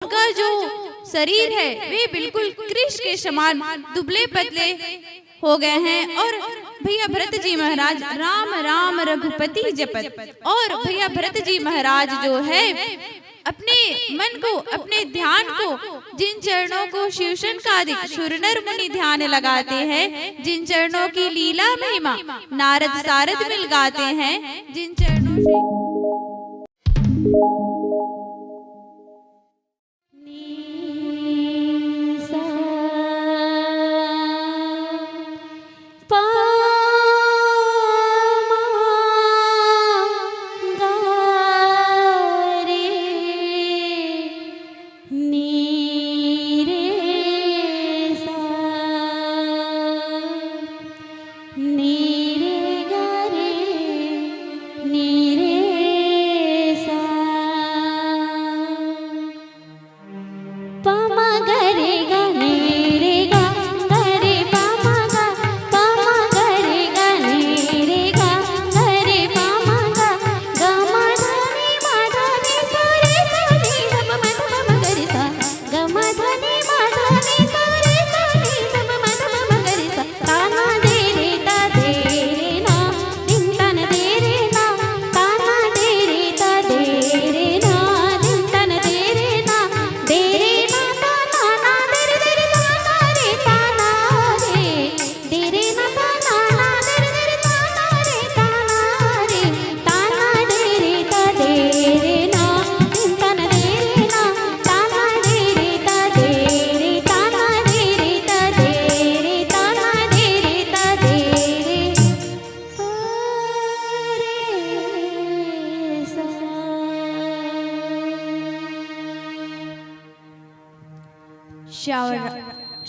उनका जो शरीर है वे बिल्कुल कृष के समान दुबले पतले हो गए हैं। और भैया भरत जी महाराज राम राम रघुपति जपत, और भैया भरत जी महाराज जो है अपने मन को, अपने ध्यान को, जिन चरणों को शिवशन का अधिक सुरनर मुनि ध्यान लगाते हैं, जिन चरणों की लीला महिमा नारद सारद मिल गाते हैं, जिन चरणों से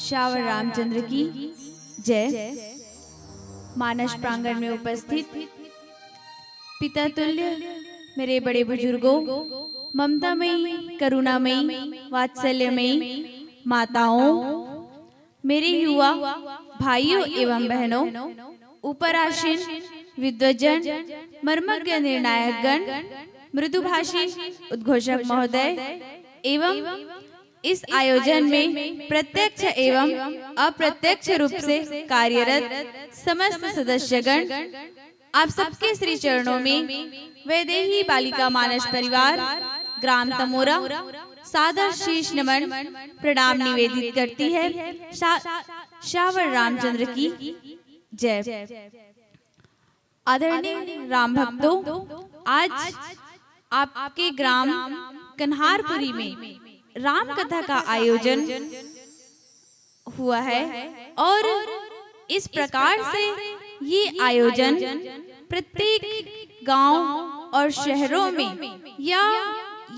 श्यावर रामचंद्र की जय। मानस प्रांगण में उपस्थित पिता तुल्य मेरे बड़े बुजुर्गों, ममतामयी, करुणामयी, वात्सल्यमयी माताओं, मेरे युवा भाइयों एवं बहनों, उपराशीन विद्वजन, मर्मज्ञ निर्णायक गण, मृदुभाषी उद्घोषक महोदय एवं इस आयोजन में प्रत्यक्ष एवं अप्रत्यक्ष रूप से कार्यरत समस्त सदस्यगण, आप सबके श्री चरणों में वैदेही बालिका मानस परिवार ग्राम तमोरा सादर शीश नमन प्रणाम निवेदित करती है। श्यावर रामचंद्र की जय। आदरणीय राम भक्तों, आज आपके ग्राम कन्हारपुरी में राम कथा का आयोजन हुआ है और इस प्रकार से ये आयोजन प्रत्येक गांव और शहरों में, या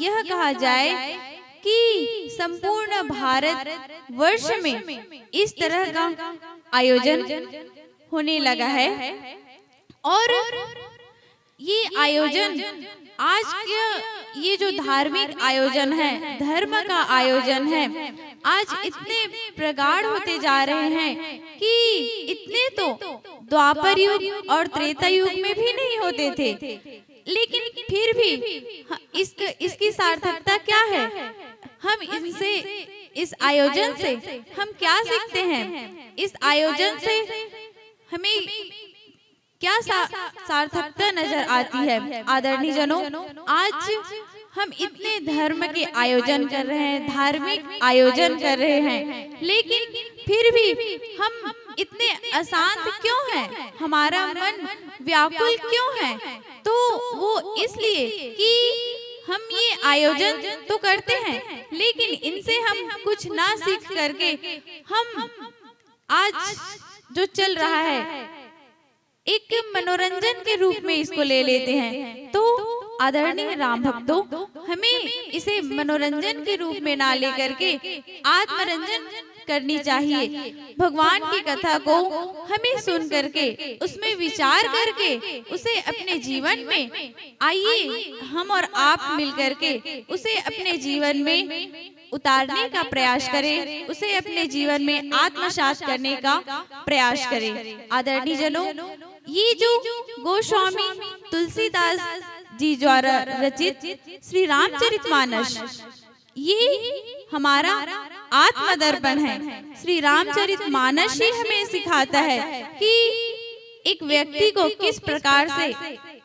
यह कहा जाए कि संपूर्ण भारत वर्ष में इस तरह का आयोजन होने लगा है। और ये आयोजन आज का ये जो धार्मिक आयोजन है, धर्म का आयोजन है, आज इतने प्रगाढ़ होते जा रहे हैं कि इतने तो द्वापर युग और त्रेता युग में भी नहीं होते थे। लेकिन फिर भी इसकी सार्थकता क्या है? हम इनसे, इस आयोजन से हम क्या सीखते हैं? इस आयोजन से हमें क्या सार्थकता नजर आती है? आदरणीय जनों, आज हम इतने धर्म के आयोजन कर रहे हैं, धार्मिक आयोजन कर रहे हैं, लेकिन फिर भी हम इतने अशांत क्यों हैं? हमारा मन व्याकुल क्यों है? तो वो इसलिए कि हम ये आयोजन तो करते हैं, लेकिन इनसे हम कुछ ना सीख करके हम आज जो चल रहा है एक मनोरंजन के रूप में इसको ले लेते हैं। तो आदरणीय राम भक्तों, हमें इसे मनोरंजन के रूप में ना लेकर के आत्मरंजन करनी चाहिए। भगवान की कथा को हमें सुन करके, उसमें विचार करके, उसे अपने जीवन में, आइए हम और आप मिल करके उसे अपने जीवन में उतारने का प्रयास करें, उसे अपने जीवन में आत्मसात करने का प्रयास करें। आदरणीय जनों, ये जो गोस्वामी तुलसीदास जी द्वारा रचित श्री रामचरितमानस ये हमारा आत्मदर्पण है। श्री रामचरितमानस ही हमें सिखाता है कि एक व्यक्ति को किस प्रकार से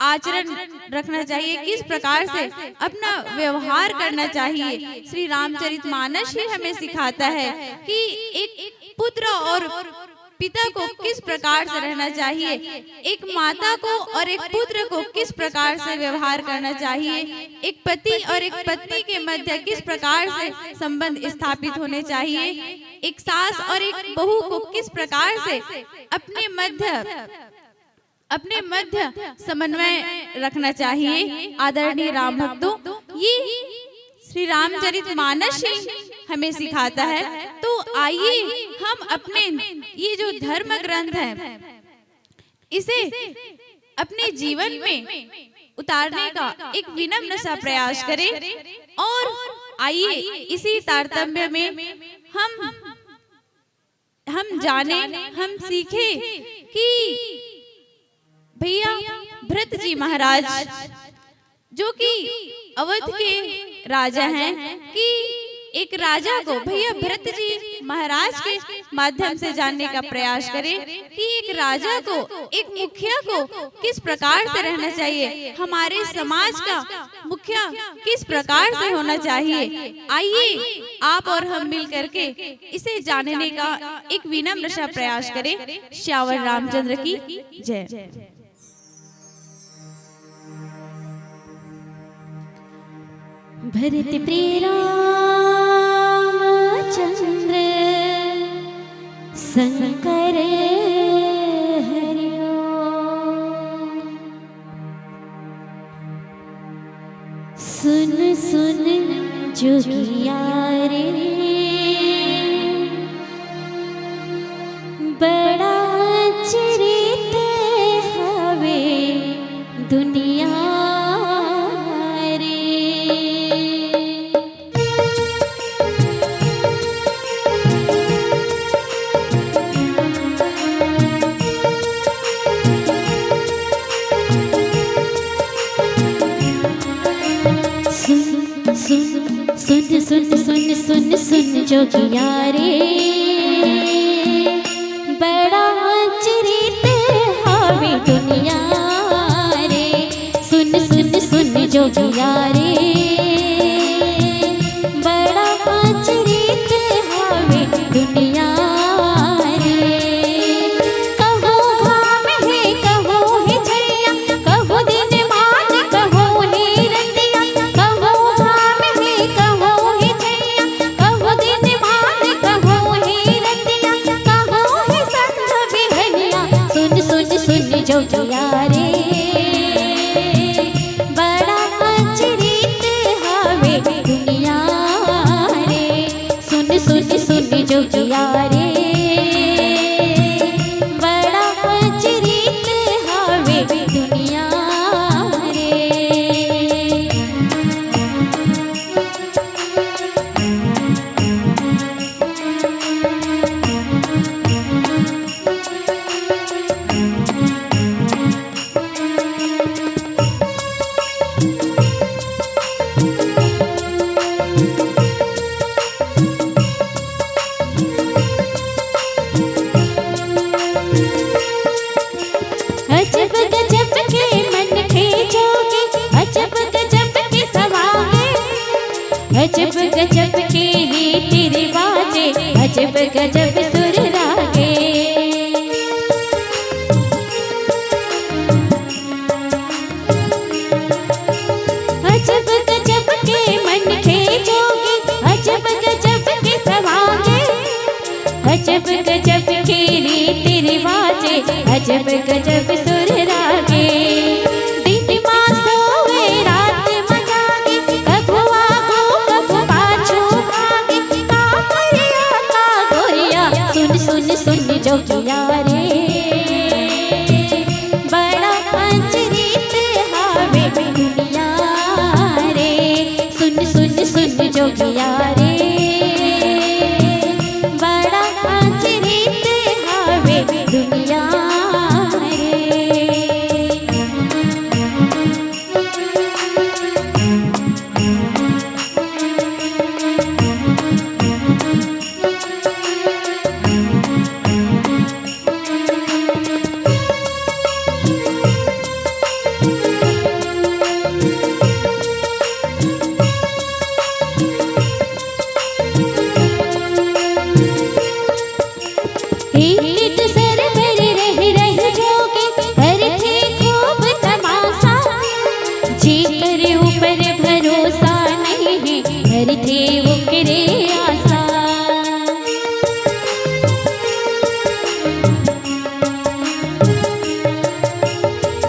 आचरण रखना चाहिए, किस प्रकार से अपना व्यवहार करना चाहिए। श्री रामचरितमानस ही हमें सिखाता है कि एक पुत्र और पिता को किस प्रकार से रहना चाहिए, एक माता को और एक पुत्र को किस प्रकार से व्यवहार करना चाहिए, एक पति और एक पत्नी के मध्य किस प्रकार से संबंध स्थापित होने चाहिए, एक सास और एक बहू को किस प्रकार से अपने मध्य समन्वय रखना चाहिए। आदरणीय राम भक्तों, ये श्री रामचरितमानस ही हमें सिखाता है। तो आइए हम अपने ये जो धर्म ग्रंथ है इसे अपने जीवन में उतारने का एक विनम्र सा प्रयास करें और आइए इसी तारतम्य में हम जाने, हम सीखे कि भैया भरत जी महाराज जो कि अवध के राजा हैं, कि एक राजा को भैया भरत जी महाराज के माध्यम से जानने का प्रयास करें कि एक राजा को, एक मुखिया को किस प्रकार से रहना चाहिए, हमारे समाज का मुखिया किस प्रकार से होना चाहिए। आइए आप और हम मिल करके इसे जानने का एक विनम्र सा प्रयास करें। श्यावर रामचंद्र की जय। भरत प्रिय रामचंद्र शंकर हरिओ। सुन सुन जोगिया रे बड़ा चरित हवे दुनिया सुन जोगिया रे बड़ा चरित हवे दुनिया रे। सुन जोगिया रे बड़ा चरित हवे दुनिया रे। कहो घाम है कहो है झरिया, कहो दिन मान कहो है रतिया, कहो घाम है कहो है झरिया, कहो दिन मान कहो है रतिया, कहो है संग बिहनिया। सुन जोगिया रे बड़ा चरित हवे दुनिया रे। सुन जोगिया रे बड़ा चरित हवे दुनिया रे। अजब गजब के मन खेजोगे, अजब गजब के सवागे, अजब गजब के रीति रिवाजे, अजब गजब सुर रागे। अजब गजब के मन खेजोगे, अजब गजब के सवागे, अजब गजब के रीति रिवाजे, अजब गजब सुर रागे। दिन मां सोवे रात मां जागे, कभू आगो कभू पाछू भागे, का करिया का गोरिया। सुन जोगिया रे बड़ा चरित हवे दुनिया रे। सुन जोगिया रे बड़ा चरित हवे दुनिया रे। ओकरे आशा।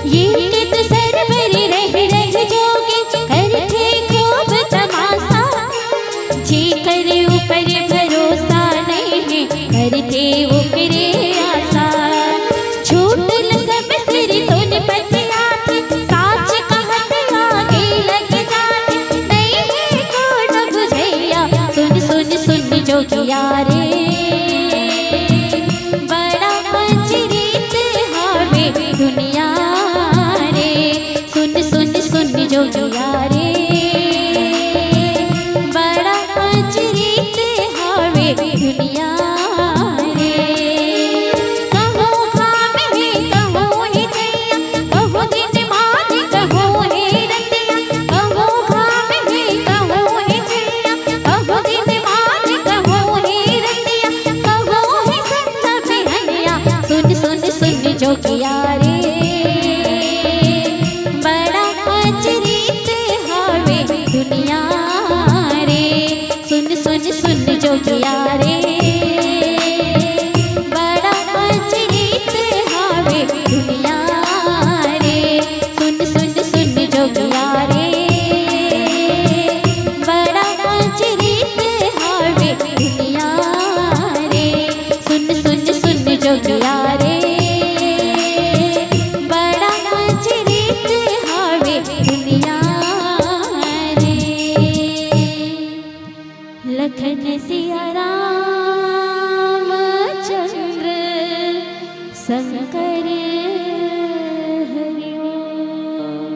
ये कित सरवर रह रह जोगे करते खूब तमाशा। जे करे ऊपर भरोसा नहीं है करते ओकरे आशा। झूठ न सब सिर तुन पतिया थे साच कहत आगे लग जाते। नहीं है को न बुझैया सुन सुन सुन जोगिया रे। बड़ा पंचरीत हावे दुनिया रे। सुन सुन सुन जोगिया रे। बड़ा पंचरीत हावे दुनिया रे। कहो घाम है कहो है जैया कहो दिन मान कहो है रतिया। कहो घाम है कहो है जैया कहो दिन मान कहो है रतिया। कहो है संजा पहनिया सुन सुन सुन जोगिया रे। बड़ा पंचरीत हावे दुनिया रे। सुन सुन सुन जोगिया रे। बड़ा पंचरीत हावे दुनिया रे। सुन सुन सुन जोगिया रे। बड़ा पंचरीत हावे दुनिया रे। सुन सुन सुन जोगिया रे। बड़ा पंचरीत हावे दुनिया रे। लखन सिया राम चंद्र शंकर हरि ओम।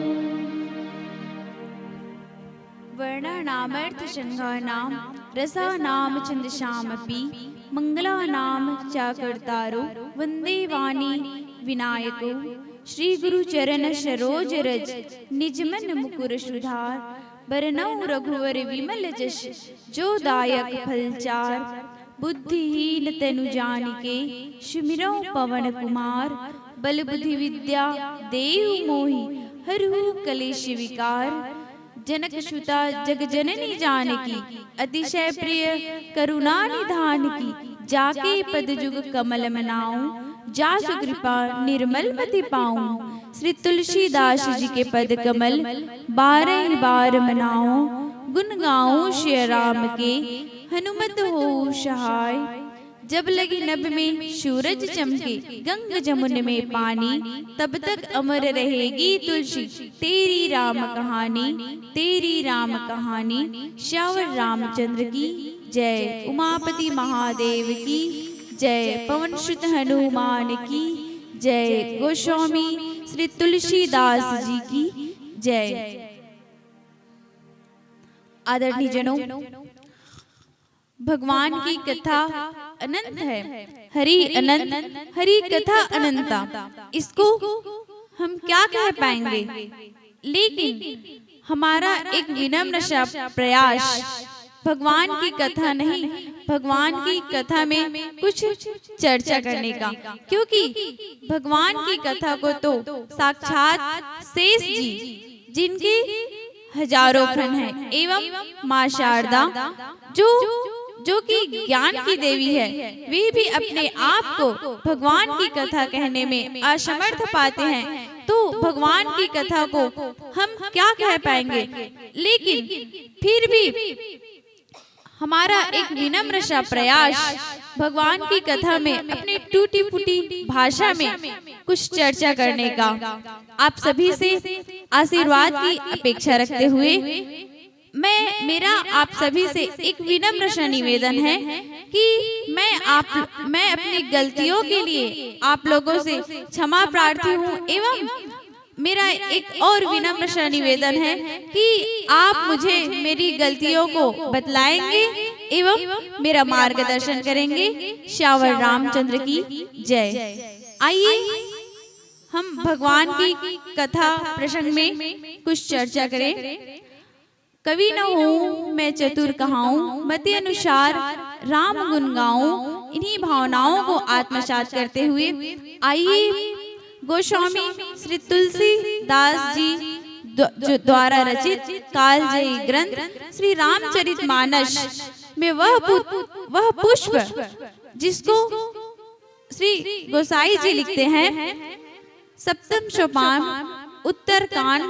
वर्णानामर्थ शंगानाम रसानाम छंदसामपि मंगलानाम चाकर्तारो वंदे वाणी विनायको। श्री गुरु चरण सरोज रज निजमन मुकुर सुधार। बरनौ रघुवर विमल जस जो दायक फलचार। बुद्धिहीन तनु जानिके सुमिरौ पवन कुमार। बल बुद्धि विद्या देव मोहि हरहु कलेश विकार। जनक सुता जग जननी जानकी अतिशय प्रिय करुणा निधान की। जाके पद जुग कमल मनाऊं जासु कृपा निर्मल मति पाऊं। श्री तुलसीदास जी के पद कमल 12 बार मनाऊं। गुण गाऊं श्री राम के हनुमत हो सहाय। जब लगी नभ में सूरज चमके गंग जमुन में पानी। तब तक अमर रहेगी तुलसी तेरी राम कहानी। तेरी राम कहानी श्यावर रामचंद्र की जय। उमापति महादेव की जय। पवन सुत हनुमान की जय। गोस्वामी श्री तुलसीदास जी की जय। आदरणीय जनों, भगवान की कथा अनंत है। हरि अनंत हरि कथा अनंता। इसको हम क्या कह पाएंगे, लेकिन हमारा एक विनम्र सा प्रयास भगवान की कथा नहीं, भगवान की कथा में कुछ चर्चा करने का। क्योंकि भगवान की कथा को तो साक्षात शेष जी जिनके हजारों फन हैं, एवं माँ शारदा जो कि ज्ञान की देवी है, वे भी अपने आप को भगवान की कथा कहने में असमर्थ पाते हैं। तो भगवान की कथा को हम क्या कह पाएंगे, लेकिन फिर भी हमारा एक विनम्र सा प्रयास भगवान की कथा में अपनी टूटी फूटी भाषा में कुछ चर्चा करने का। आप सभी से आशीर्वाद की अपेक्षा रखते हुए मेरा आप सभी से एक विनम्र सा निवेदन है कि मैं अपनी गलतियों के लिए आप लोगों से क्षमा प्रार्थी हूँ। एवं मेरा एक और विनम्र सा निवेदन है कि आप मुझे मेरी गलतियों को बतलाएंगे एवं मेरा मार्गदर्शन करेंगे। श्यावर रामचंद्र की जय। आइए हम भगवान की कथा प्रसंग में कुछ चर्चा करें। कवि न हूँ मैं चतुर कहाऊं, मति अनुसार राम गुण गाऊं। इन्हीं भावनाओं को आत्मसात करते हुए आइए गोस्वामी श्री तुलसीदास जी द्वारा रचित कालजयी ग्रंथ श्री रामचरितमानस में वह पुष्प जिसको श्री गोसाई जी लिखते हैं, सप्तम सोपान उत्तरकांड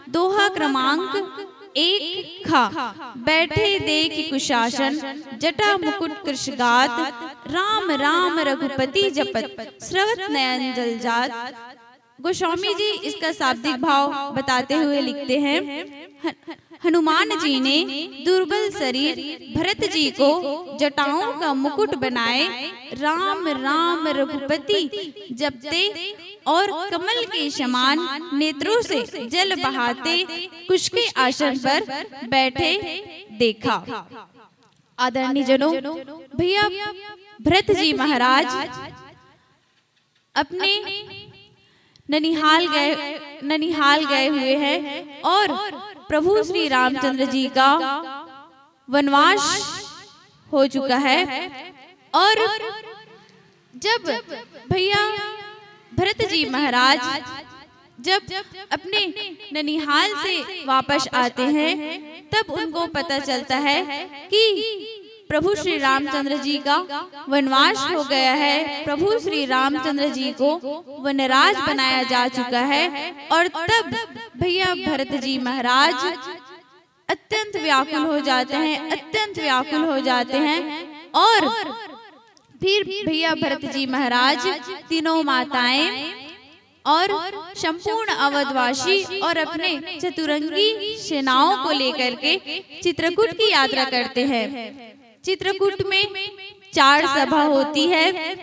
दोहा क्रमांक 1 खा, बैठे देख कुशासन जटा मुकुट कृषगात, राम राम रघुपति जपत स्रवत नयन जलजात। गोस्वामी जी इसका शाब्दिक भाव बताते हुए लिखते हैं, हनुमान जी ने दुर्बल शरीर भरत जी को जटाओं का मुकुट बनाए, राम राम रघुपति जपते और कमल के समान नेत्रों से जल बहाते कुश के आसन पर बैठे देखा। आदरणीय जनों, भैया भरत जी महाराज अपने ननिहाल गए हुए हैं और प्रभु श्री रामचंद्र जी का वनवास हो चुका है। और जब भैया भरत जी महाराज जब अपने ननिहाल से वापस आते हैं, तब उनको पता चलता है कि प्रभु श्री रामचंद्र जी का वनवास हो गया है, प्रभु श्री रामचंद्र जी को वनराज बनाया जा चुका है। और तब भैया भरत जी महाराज अत्यंत व्याकुल हो जाते हैं, अत्यंत व्याकुल हो जाते हैं। और फिर भैया भरत जी महाराज तीनों माताएं और संपूर्ण अवधवासी और अपने चतुरंगी सेनाओं को लेकर के चित्रकूट की यात्रा करते हैं। चित्रकूट में 4 सभा होती है,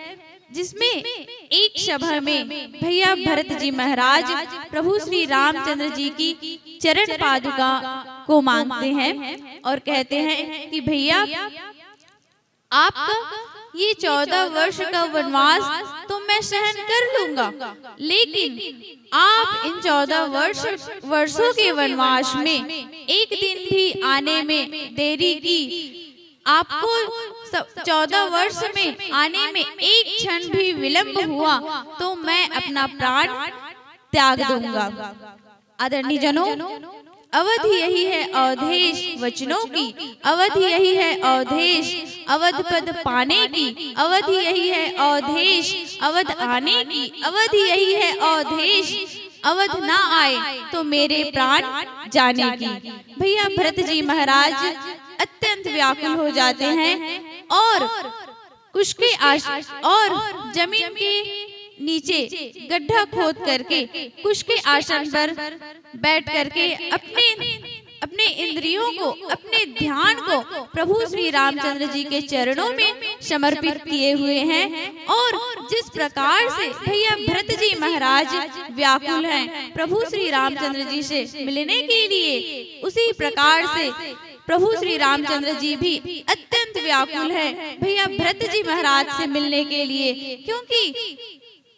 जिसमें एक सभा में भैया भरत जी महाराज प्रभु श्री रामचंद्र जी की चरण पादुका को मांगते हैं और कहते हैं कि भैया आपका ये 14 वर्ष का वनवास तो मैं सहन कर लूंगा, लेकिन आप इन 14 वर्षों के वनवास में एक दिन भी आने में देरी की, आपको 14 वर्ष में आने में एक क्षण भी विलंब हुआ तो मैं अपना प्राण त्याग दूंगा। आदरणीय जनों, अवधि यही है अवधेश वचनों की, अवधि यही है अवधेश अवध पद पाने की, अवधि यही है अवधेश अवध आने की, अवधि यही है अवधेश अवध ना आए तो मेरे प्राण जाने की। भैया भरत जी महाराज अत्यंत व्याकुल हो जाते हैं और कुश के और जमीन के नीचे गड्ढा खोद करके कुश के आसन पर बैठ करके अपने इंद्रियों को, अपने ध्यान को प्रभु श्री रामचंद्र जी के चरणों में समर्पित किए हुए हैं। और जिस प्रकार से भैया भरत जी महाराज व्याकुल हैं प्रभु श्री रामचंद्र जी से मिलने के लिए, उसी प्रकार से प्रभु श्री रामचंद्र जी भी अत्यंत व्याकुल है भैया भरत जी महाराज से मिलने के लिए, क्योंकि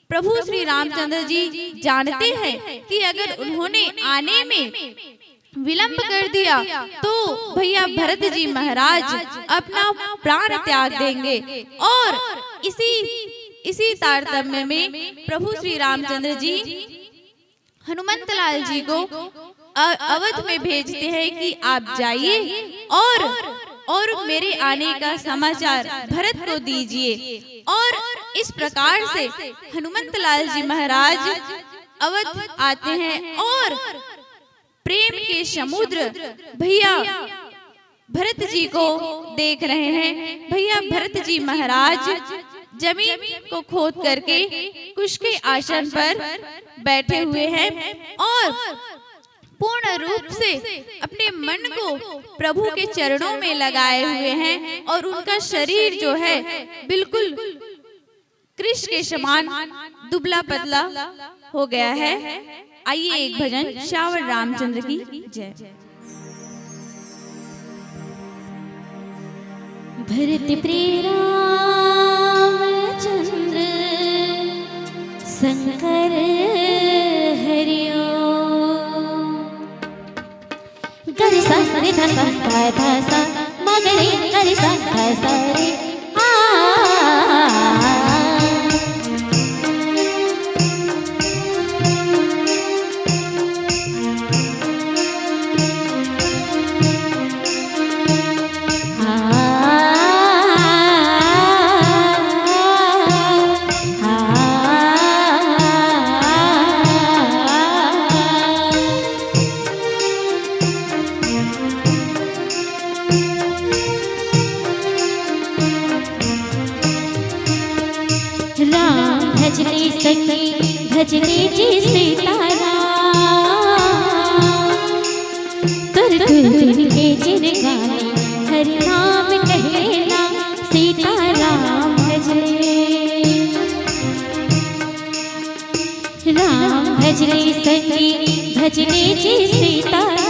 प्रभु श्री रामचंद्र जी जानते हैं कि अगर उन्होंने आने में विलंब कर दिया तो भैया भरत जी महाराज अपना प्राण त्याग देंगे। और इसी तारतम्य में प्रभु श्री रामचंद्र जी हनुमंत लाल जी को अवध में भेजते हैं कि आप जाइए और मेरे आने का समाचार भरत को दीजिए। और इस प्रकार से हनुमंत लाल जी महाराज अवध आते हैं और प्रेम के समुद्र भैया भरत जी को देख रहे हैं। भैया भरत जी महाराज जमीन को खोद करके कुश के आसन पर बैठे हुए हैं और पूर्ण रूप से अपने मन को प्रभु के चरणों में लगाए हुए हैं। और उनका शरीर जो है बिल्कुल कृष्ण के समान दुबला पतला हो गया है। आइए एक भजन श्यावर रामचंद्र की जय। भरत प्रिय रामचंद्र शंकर हरिओ गरि सा रे धा सा धा सा मगरे गरि सा धा सा रे आ भजले सखी भजले जी सीताराम तुर तुर के जिन गाने हरि नाम कहना सीताराम भजले राम भजले सखी भजले जी सीताराम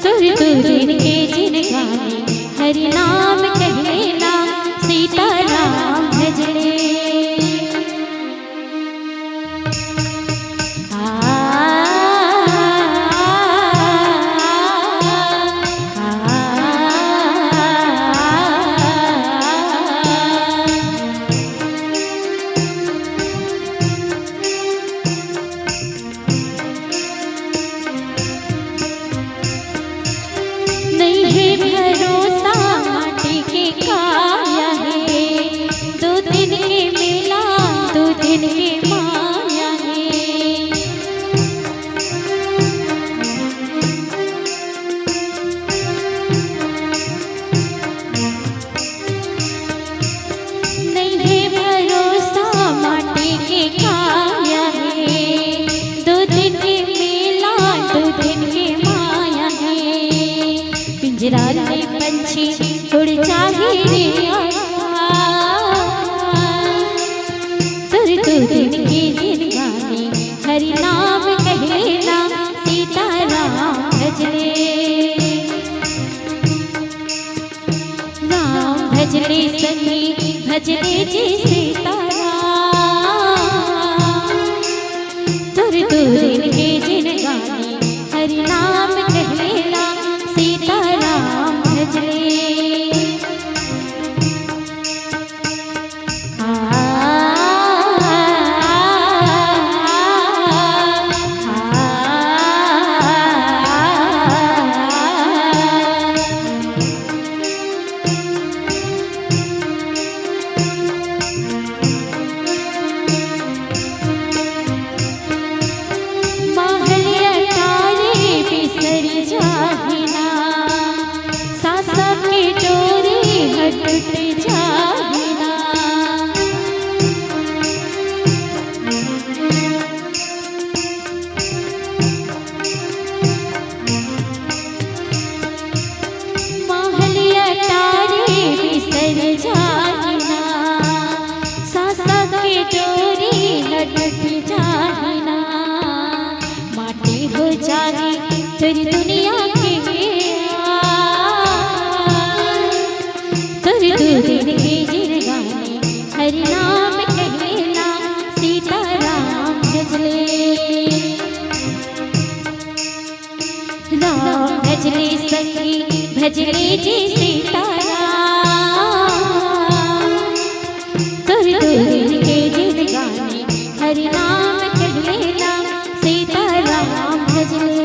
तुर तुर के जिन गाने हरि नाम कहना सीताराम भजले नहीं है भरोसा माटी के काया है दो दिन के मेला दो दिन के माया है नहीं है भरोसा माटी के काया है दो दिन के मेला दो दिन के माया है पिंजरा में पंछी उड़ जाए रे तुर तुर के जिन गाने हरि नाम कहना सीताराम भजले राम भजले सखी भजले जी सीताराम तुर तुर के जिन गाने हरि नाम कहना सीताराम भजले महलिया तारे बिसर जाहिना सासा के डोरी हट जाहिना महलिया तारे बिसर जाहिना सासा के डोरी हट जाहिना माटी हो जाने तेरी दुनिया के तुर तुर के जिन गाने हरि नाम कहना सीताराम भजले राम भजले सखी भजले जी सीताराम तुर तुर के जिन गाने हरि नाम कहना सीताराम भजले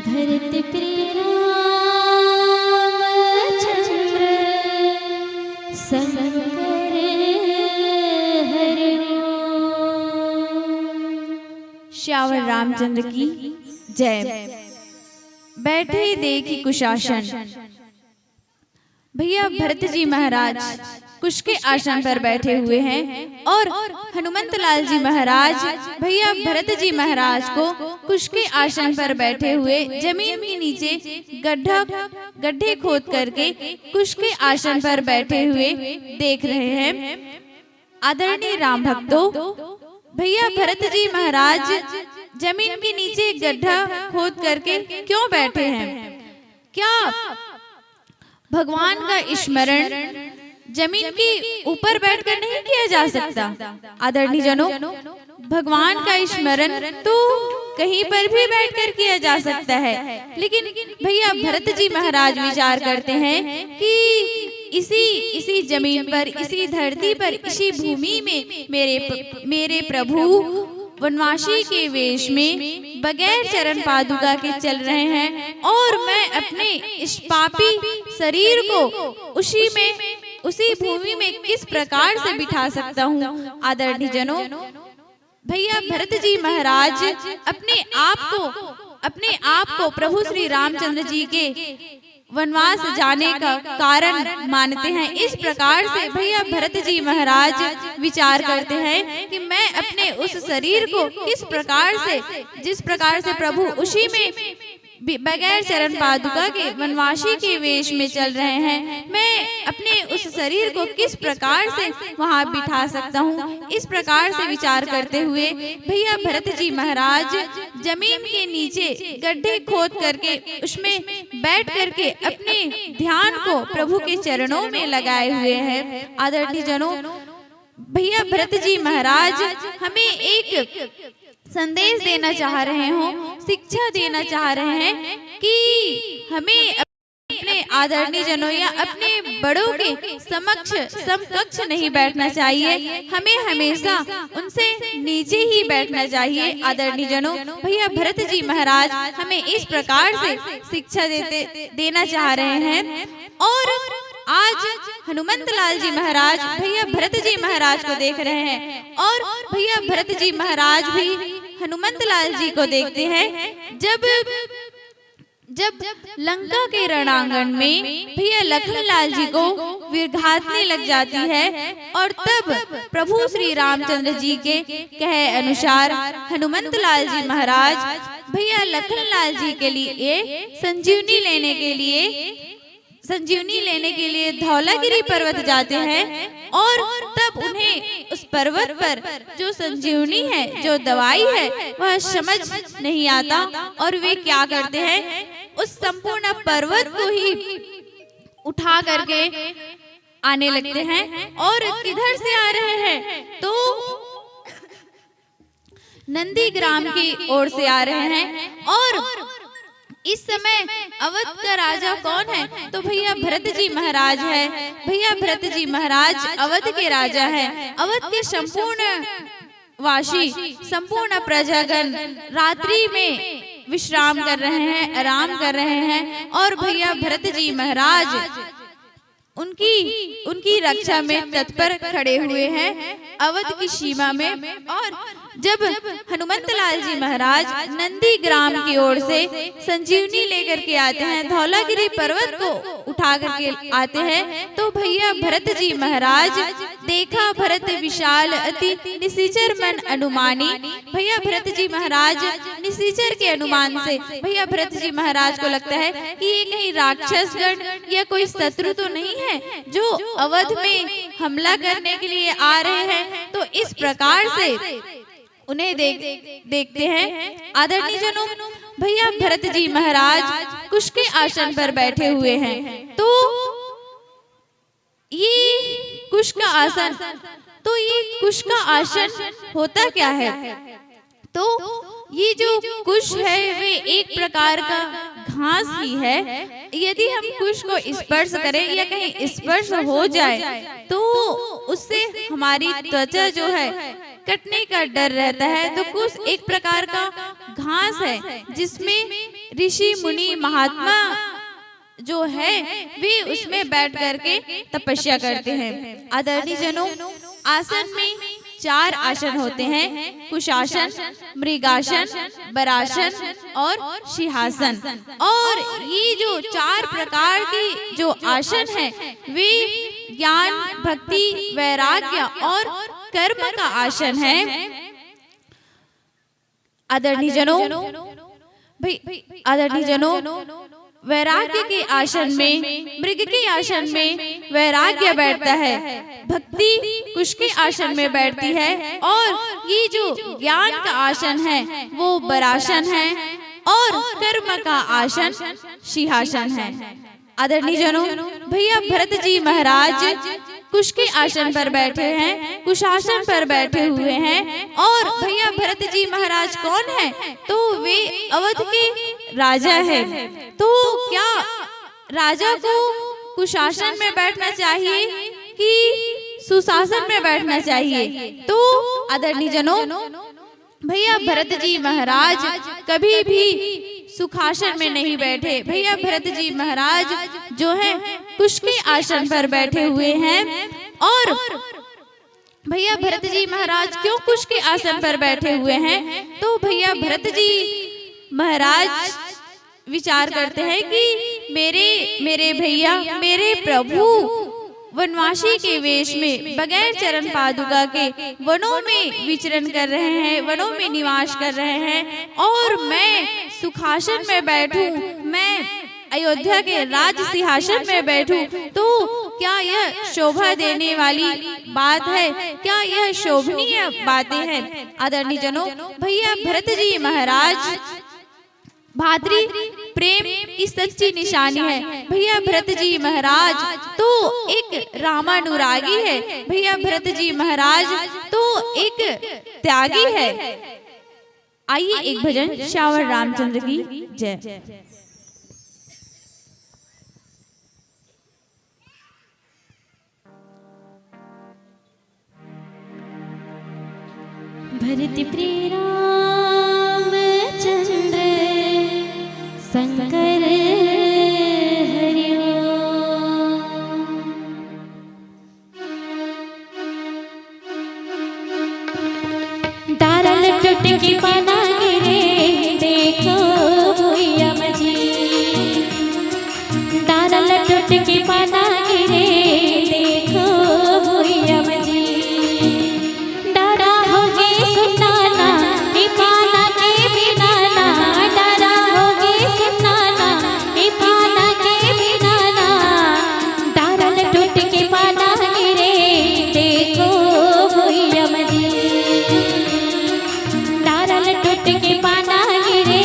धरती प्रिय रामचंद्र शंकर हरि श्यावर रामचंद्र की जय। बैठे देखी कुशासन। भैया भरत जी महाराज कुश के आसन पर बैठे हुए हैं और हनुमंत लाल जी महाराज भैया भरत जी महाराज को कुश के आसन पर बैठे हुए जमीन के नीचे गड्ढे खोद करके कुश के आसन पर बैठे हुए देख रहे हैं। आदरणीय राम भक्तों, भैया भरत जी महाराज जमीन के नीचे गड्ढा खोद करके क्यों बैठे हैं? क्या भगवान का स्मरण जमीन के ऊपर बैठकर नहीं किया जा सकता? आदरणीय जनों, भगवान का स्मरण तो कहीं पर भी बैठकर किया जा सकता है, लेकिन भैया भरत जी महाराज विचार करते हैं कि इसी जमीन पर, इसी धरती पर, इसी भूमि में मेरे प्रभु वनवासी के वेश में बगैर चरण पादुका के चल रहे हैं, और मैं अपने इस पापी शरीर को उसी भूमि में किस प्रकार से बिठा सकता हूँ। आदरणीय जनों, भैया भरत जी महाराज अपने आप को प्रभु श्री रामचंद्र जी के वनवास जाने का कारण मानते हैं। इस प्रकार से भैया भरत जी महाराज विचार करते हैं कि मैं अपने उस शरीर को किस प्रकार से, जिस प्रकार से प्रभु उसी में बगैर चरण पादुका के वनवासी के वेश में चल रहे हैं, मैं अपने उस शरीर को किस प्रकार से वहां बिठा सकता हूँ। इस प्रकार से विचार करते हुए भैया भरत जी महाराज जमीन के नीचे गड्ढे खोद करके उसमें बैठ करके अपने ध्यान को प्रभु के चरणों में लगाए हुए हैं। आदरणीय जनों, भैया भरत जी महाराज हमें एक संदेश देना चाह रहे हो, शिक्षा देना चाह रहे हैं कि हमें अपने आदरणीय जनों या अपने बड़ों के समकक्ष नहीं बैठना चाहिए, हमें हमेशा उनसे नीचे ही बैठना चाहिए। आदरणीय जनों, भैया भरत जी महाराज हमें इस प्रकार से शिक्षा देना चाह रहे हैं। और आज हनुमंत लाल जी महाराज भैया भरत जी महाराज को देख रहे हैं, और भैया भरत जी महाराज भी हनुमंत लाल जी को देखते हैं। जब लंका के रणांगण में भैया लखन लाल जी को विघातने लग जाती है, और तब प्रभु श्री रामचंद्र जी के कहे अनुसार हनुमंत लाल जी महाराज भैया लखन लाल जी के लिए संजीवनी लेने के लिए धौलागिरी पर्वत जाते हैं, और तब उन्हें उस पर्वत पर जो संजीवनी है, जो दवाई है, वह समझ नहीं आता, और वे क्या करते हैं, उस संपूर्ण पर्वत को ही उठा करके आने लगते हैं। और किधर से आ रहे हैं, तो नंदी ग्राम की ओर से आ रहे हैं। और इस समय अवध का राजा कौन है, तो भैया भरत जी महाराज है। भैया भरत जी महाराज अवध के राजा हैं। अवध के संपूर्ण वासी, संपूर्ण प्रजागण रात्रि में विश्राम कर रहे हैं, आराम कर रहे हैं, और भैया भरत जी महाराज उनकी रक्षा में तत्पर खड़े हुए हैं अवध की सीमा में। और जब हनुमंत लाल जी महाराज नंदी ग्राम की ओर से संजीवनी लेकर के आते हैं, धौलागिरी पर्वत को उठा करके आते हैं, तो भैया भरत जी महाराज देखा भरत विशाल अति निशिचर मन अनुमानी। भैया भरत जी महाराज निशिचर के अनुमान से भैया भरत जी महाराज को लगता है कि ये कहीं राक्षस गण या कोई शत्रु तो नहीं है जो अवध में हमला करने के लिए आ रहे हैं। तो इस प्रकार से उन्हें देखते हैं। आदरणीय जनों, भैया भरत जी महाराज कुश के आसन पर बैठे हुए हैं। तो ये कुश का आसन होता क्या है, तो ये जो कुश है वे एक प्रकार का घास ही है। यदि हम कुश को स्पर्श करें या कहीं स्पर्श हो जाए तो उससे हमारी त्वचा जो है कटने का डर रहता है। तो कुश एक प्रकार का घास है जिसमें ऋषि मुनि महात्मा जो है वे उसमें बैठ करके तपस्या करते हैं। आदरणीय जनों, आसन में 4 आसन होते हैं, कुशासन, मृगासन, बरासन और सिंहासन। और ये जो 4 प्रकार के जो आसन है वे ज्ञान, भक्ति, वैराग्य और कर्म का आसन है। आदरणीय जनों, वैराग्य के आसन में, मृग के आसन में वैराग्य बैठता है, भक्ति कुश के आसन में बैठती है, और ये जो ज्ञान का आसन है वो बरासन है, और कर्म का आसन सिंहासन है। आदरणीय जनों, भैया भरत जी महाराज कुश के आसन पर बैठे हैं, कुशासन पर बैठे हुए हैं। और भैया भरत जी महाराज कौन है? तो वे अवध के राजा है। तो क्या राजा को कुशासन में बैठना चाहिए कि सुशासन में बैठना चाहिए? तो आदरणीय जनों, भैया भरत जी महाराज कभी भी सुखासन में नहीं बैठे। भैया भरत जी महाराज जो है कुश के आसन पर बैठे हुए हैं। और भैया भरत जी महाराज क्यों कुश के आसन पर बैठे हुए हैं? तो भैया भरत जी महाराज विचार करते हैं कि मेरे भैया, मेरे प्रभु वनवासी के वेश में बगैर चरण पादुका के वनों में विचरण कर रहे हैं, वनों में निवास कर रहे हैं, और मैं सुखासन में बैठूं, मैं अयोध्या के राज सिंहासन में बैठूं, तो क्या यह शोभा देने वाली बात है? क्या यह शोभनीय बातें हैं? आदरणीय जनों, भैया भरत जी महाराज भातृ प्रेम की सच्ची निशानी है। भैया भरत जी महाराज तो एक रामानुरागी है। भैया भरत जी महाराज तो एक त्यागी है। आइए एक भजन श्यावर रामचंद्र की जय। भरत प्रिय राम चंद्र शंकर हरि ओम। दारल टूट की पाना गिरे देखो यम जी, दारल टूट की पाना गिरे देखो यम जी। डरा होगे सुनाना निपाना के बिना ना, डरा होगे सुनाना निपाना के बिना ना। दारल टूट के पाना गिरे देखो यम जी, दारल टूट के पाना गिरे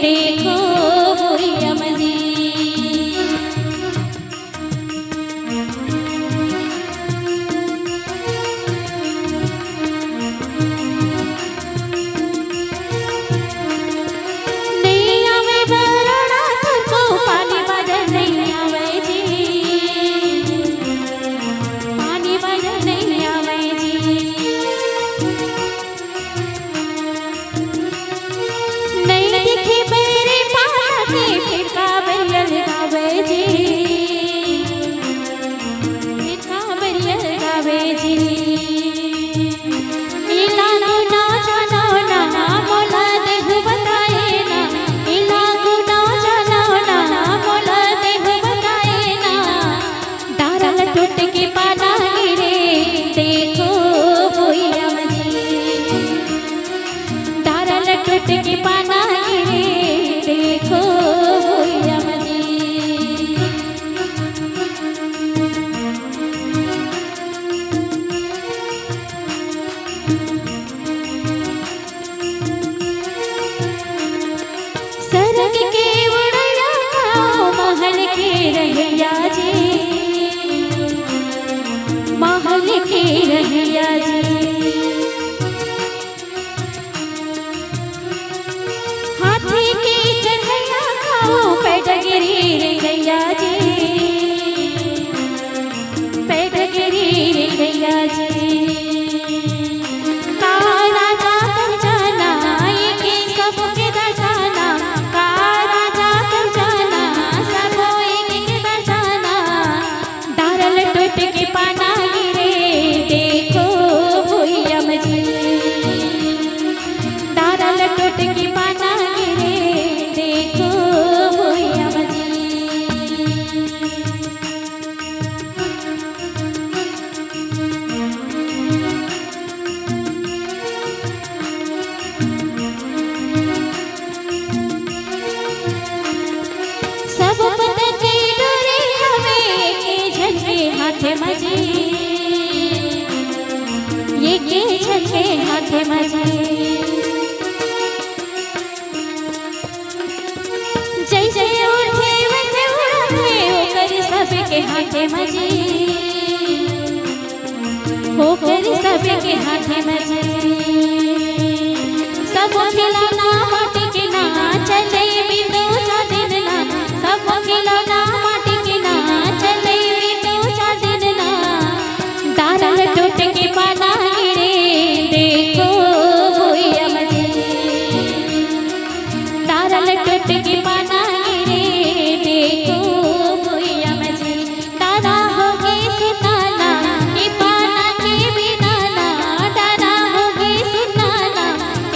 देखो यम जी। नहीं आवे बरड़ा तुझको पानी बदल नहीं आवे जी, पानी बदल नहीं आवे जी। नहीं दिखी मेरे पाला के फिर काबरियल गावे जी, फिर काबरियल गावे जी। इलाको ना जानो ना मोला देह बताए ना, इलाको ना जानो ना मोला देह बताए ना। दारल टूट के पाना गिरे देखो यम जी, दारल टूट के पाना गिरे देखो यम जी। सरग के उड़ैया खाओ महल के रहिया जी, महल के रहिया जी। हाथी की चढ़ैया खाओ पैडगिरी रैया जी, पैडगिरी रैया जी। का राजा कर जाना ये के सबके दर्शाना, का राजा कर जाना सब के दर्शाना। दारल टूट के पाना गिरे देखो यम जी, दारल टूट के पाना गिरे देखो यम जी। सब पता के डरे हमें के झंडे हाथे मजे, ये के झंडे हाथे मजे। जैसे उठे वैसे उड़ते ओकर सबके हाथे मजे, होकर सबके हाथ मजे। सब खिलौना माटी के ना चले बिंदु दिन ना, सब खिलौना माटी के ना चले बिंदु दिन ना। डाल टूट के पाना गिरे देखो भुइया मजे, डाल टूट के पाना गिरे देखो भुइया मजे। डाला होगे सुनाना ये पाना के बिना ना, डाला होगे सुनाना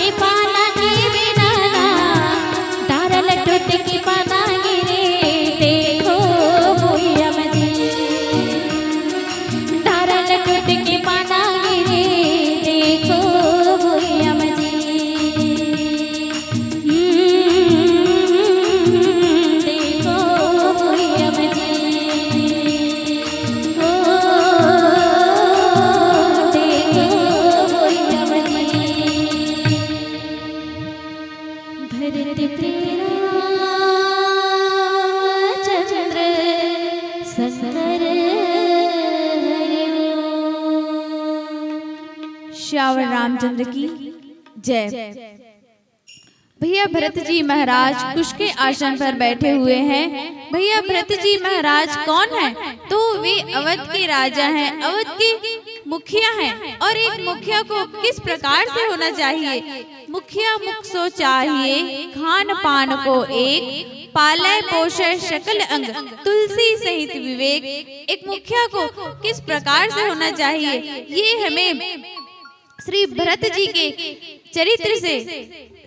ये पाना के बिना ना। डाल टूट के पाना गिरे देखो भुइया मजे, डाल टूट के पाना गिरे देखो भुइया मजे। देखो भुइया मजे, ओ देखो भुइया मजे। धरती प्रेरा चंद्र संकर श्यावर रामचंद्र की जय। भैया भरत जी महाराज कुश के आसन पर बैठे हुए हैं। भैया भरत जी महाराज कौन है? तो वे अवध के राजा हैं, अवध के मुखिया हैं। और एक मुखिया को किस प्रकार से होना चाहिए? मुखिया मुख सो चाहिए, खान पान को एक, पालय पोषय सकल अंग, तुलसी सहित विवेक। एक मुखिया को किस प्रकार से होना चाहिए, ये हमें श्री भरत जी के चरित्र से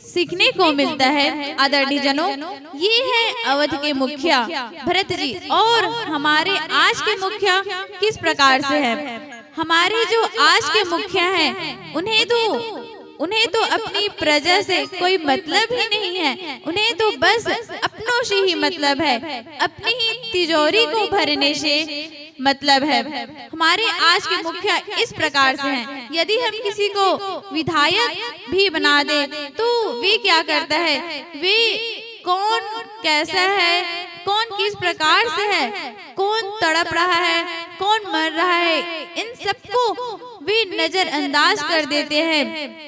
सीखने को मिलता है। आदरणीय जनों, ये है अवध के मुखिया भरत जी। और हमारे आज के मुखिया किस प्रकार से हैं? हमारे जो आज के मुखिया हैं, उन्हें तो अपनी प्रजा से कोई मतलब ही नहीं है। उन्हें तो बस अपनों से ही मतलब है, अपनी ही तिजोरी को भरने से मतलब है। हमारे आज के मुखिया इस प्रकार से हैं। यदि हम किसी को विधायक भी बना दे तो वे क्या करता है? वे कौन कैसा है, कौन किस प्रकार से है, कौन तड़प रहा है, कौन मर रहा है, इन सबको वे नजरअंदाज कर देते हैं।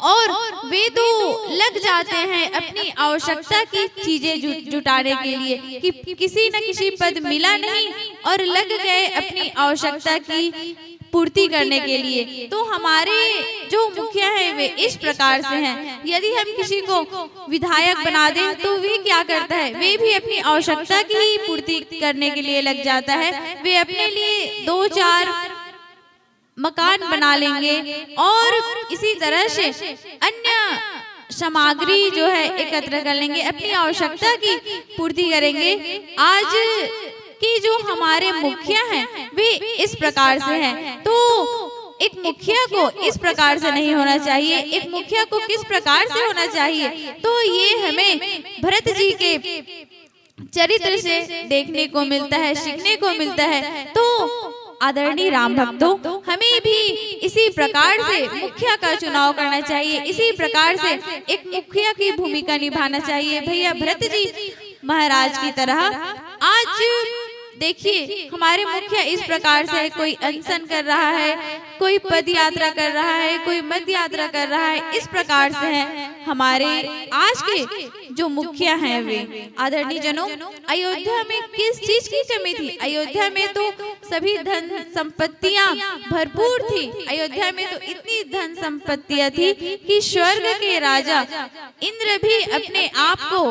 और वे तो लग जाते हैं अपनी आवश्यकता की चीजें जुटाने के लिए कि किसी न किसी पद मिला नहीं और लग गए अपनी आवश्यकता की पूर्ति करने के लिए। तो हमारे जो मुखिया हैं वे इस प्रकार से हैं। यदि हम किसी को विधायक बना दें तो वे क्या करता है? वे भी अपनी आवश्यकता की पूर्ति करने के लिए लग जाता है। वे अपने लिए 2-4 मकान बना लेंगे और इसी तरह से अन्य सामग्री जो है एकत्र कर लेंगे, अपनी आवश्यकता की पूर्ति करेंगे। आज की जो हमारे मुखिया हैं वे इस प्रकार से हैं। तो एक मुखिया को इस प्रकार से नहीं होना चाहिए। एक मुखिया को किस प्रकार से होना चाहिए? तो ये हमें भरत जी के चरित्र से देखने को मिलता है, सीखने को मिलता है। तो आदरणीय राम भक्तों, हमें भी इसी प्रकार से मुखिया का चुनाव करना चाहिए, इसी प्रकार से एक मुखिया की भूमिका निभाना चाहिए। भैया भरत जी महाराज की तरह आज देखिए हमारे मुखिया इस प्रकार से, कोई अनशन कर रहा है, कोई पद यात्रा कर रहा है, कोई मध्य यात्रा कर रहा है, इस प्रकार से है हमारे आज के जो मुखिया हैं वे। आदरणीय जनों, अयोध्या में किस चीज की कमी थी? अयोध्या में तो सभी धन संपत्तियां भरपूर थी। अयोध्या में तो इतनी धन संपत्तियां थी कि स्वर्ग के राजा इंद्र भी अपने आप को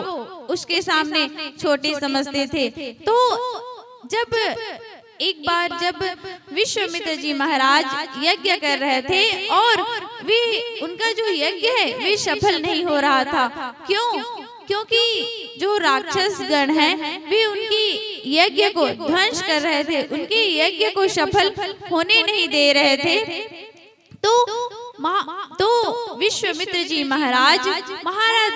उसके सामने छोटे समझते थे। तो जब एक बार जब विश्वामित्र जी महाराज यज्ञ कर रहे थे और वे उनका जो यज्ञ है वे सफल नहीं हो रहा था। क्यों? क्योंकि जो राक्षस गण हैं वे उनकी यज्ञ को ध्वंस कर रहे थे, उनके यज्ञ को सफल होने नहीं दे रहे थे। तो विश्वामित्र जी महाराज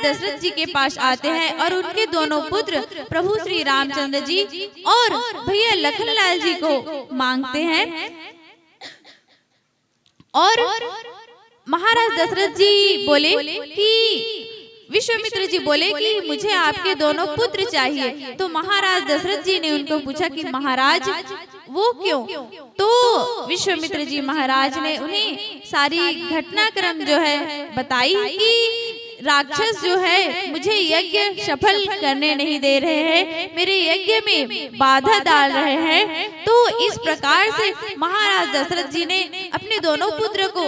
दशरथ जी के पास आते हैं और उनके दोनों पुत्र प्रभु श्री रामचंद्र जी और भैया लखनलाल जी को मांगते हैं। और महाराज दशरथ जी बोले कि विश्वामित्र जी बोले कि मुझे आपके दोनों पुत्र चाहिए। तो महाराज दशरथ जी ने उनको पूछा कि महाराज वो क्यों? तो विश्वामित्र जी महाराज ने उन्हें सारी घटनाक्रम जो है बताई कि राक्षस जो है मुझे यज्ञ सफल करने नहीं दे रहे हैं, मेरे यज्ञ में बाधा डाल रहे हैं। तो इस प्रकार से महाराज दशरथ जी ने अपने दोनों पुत्र को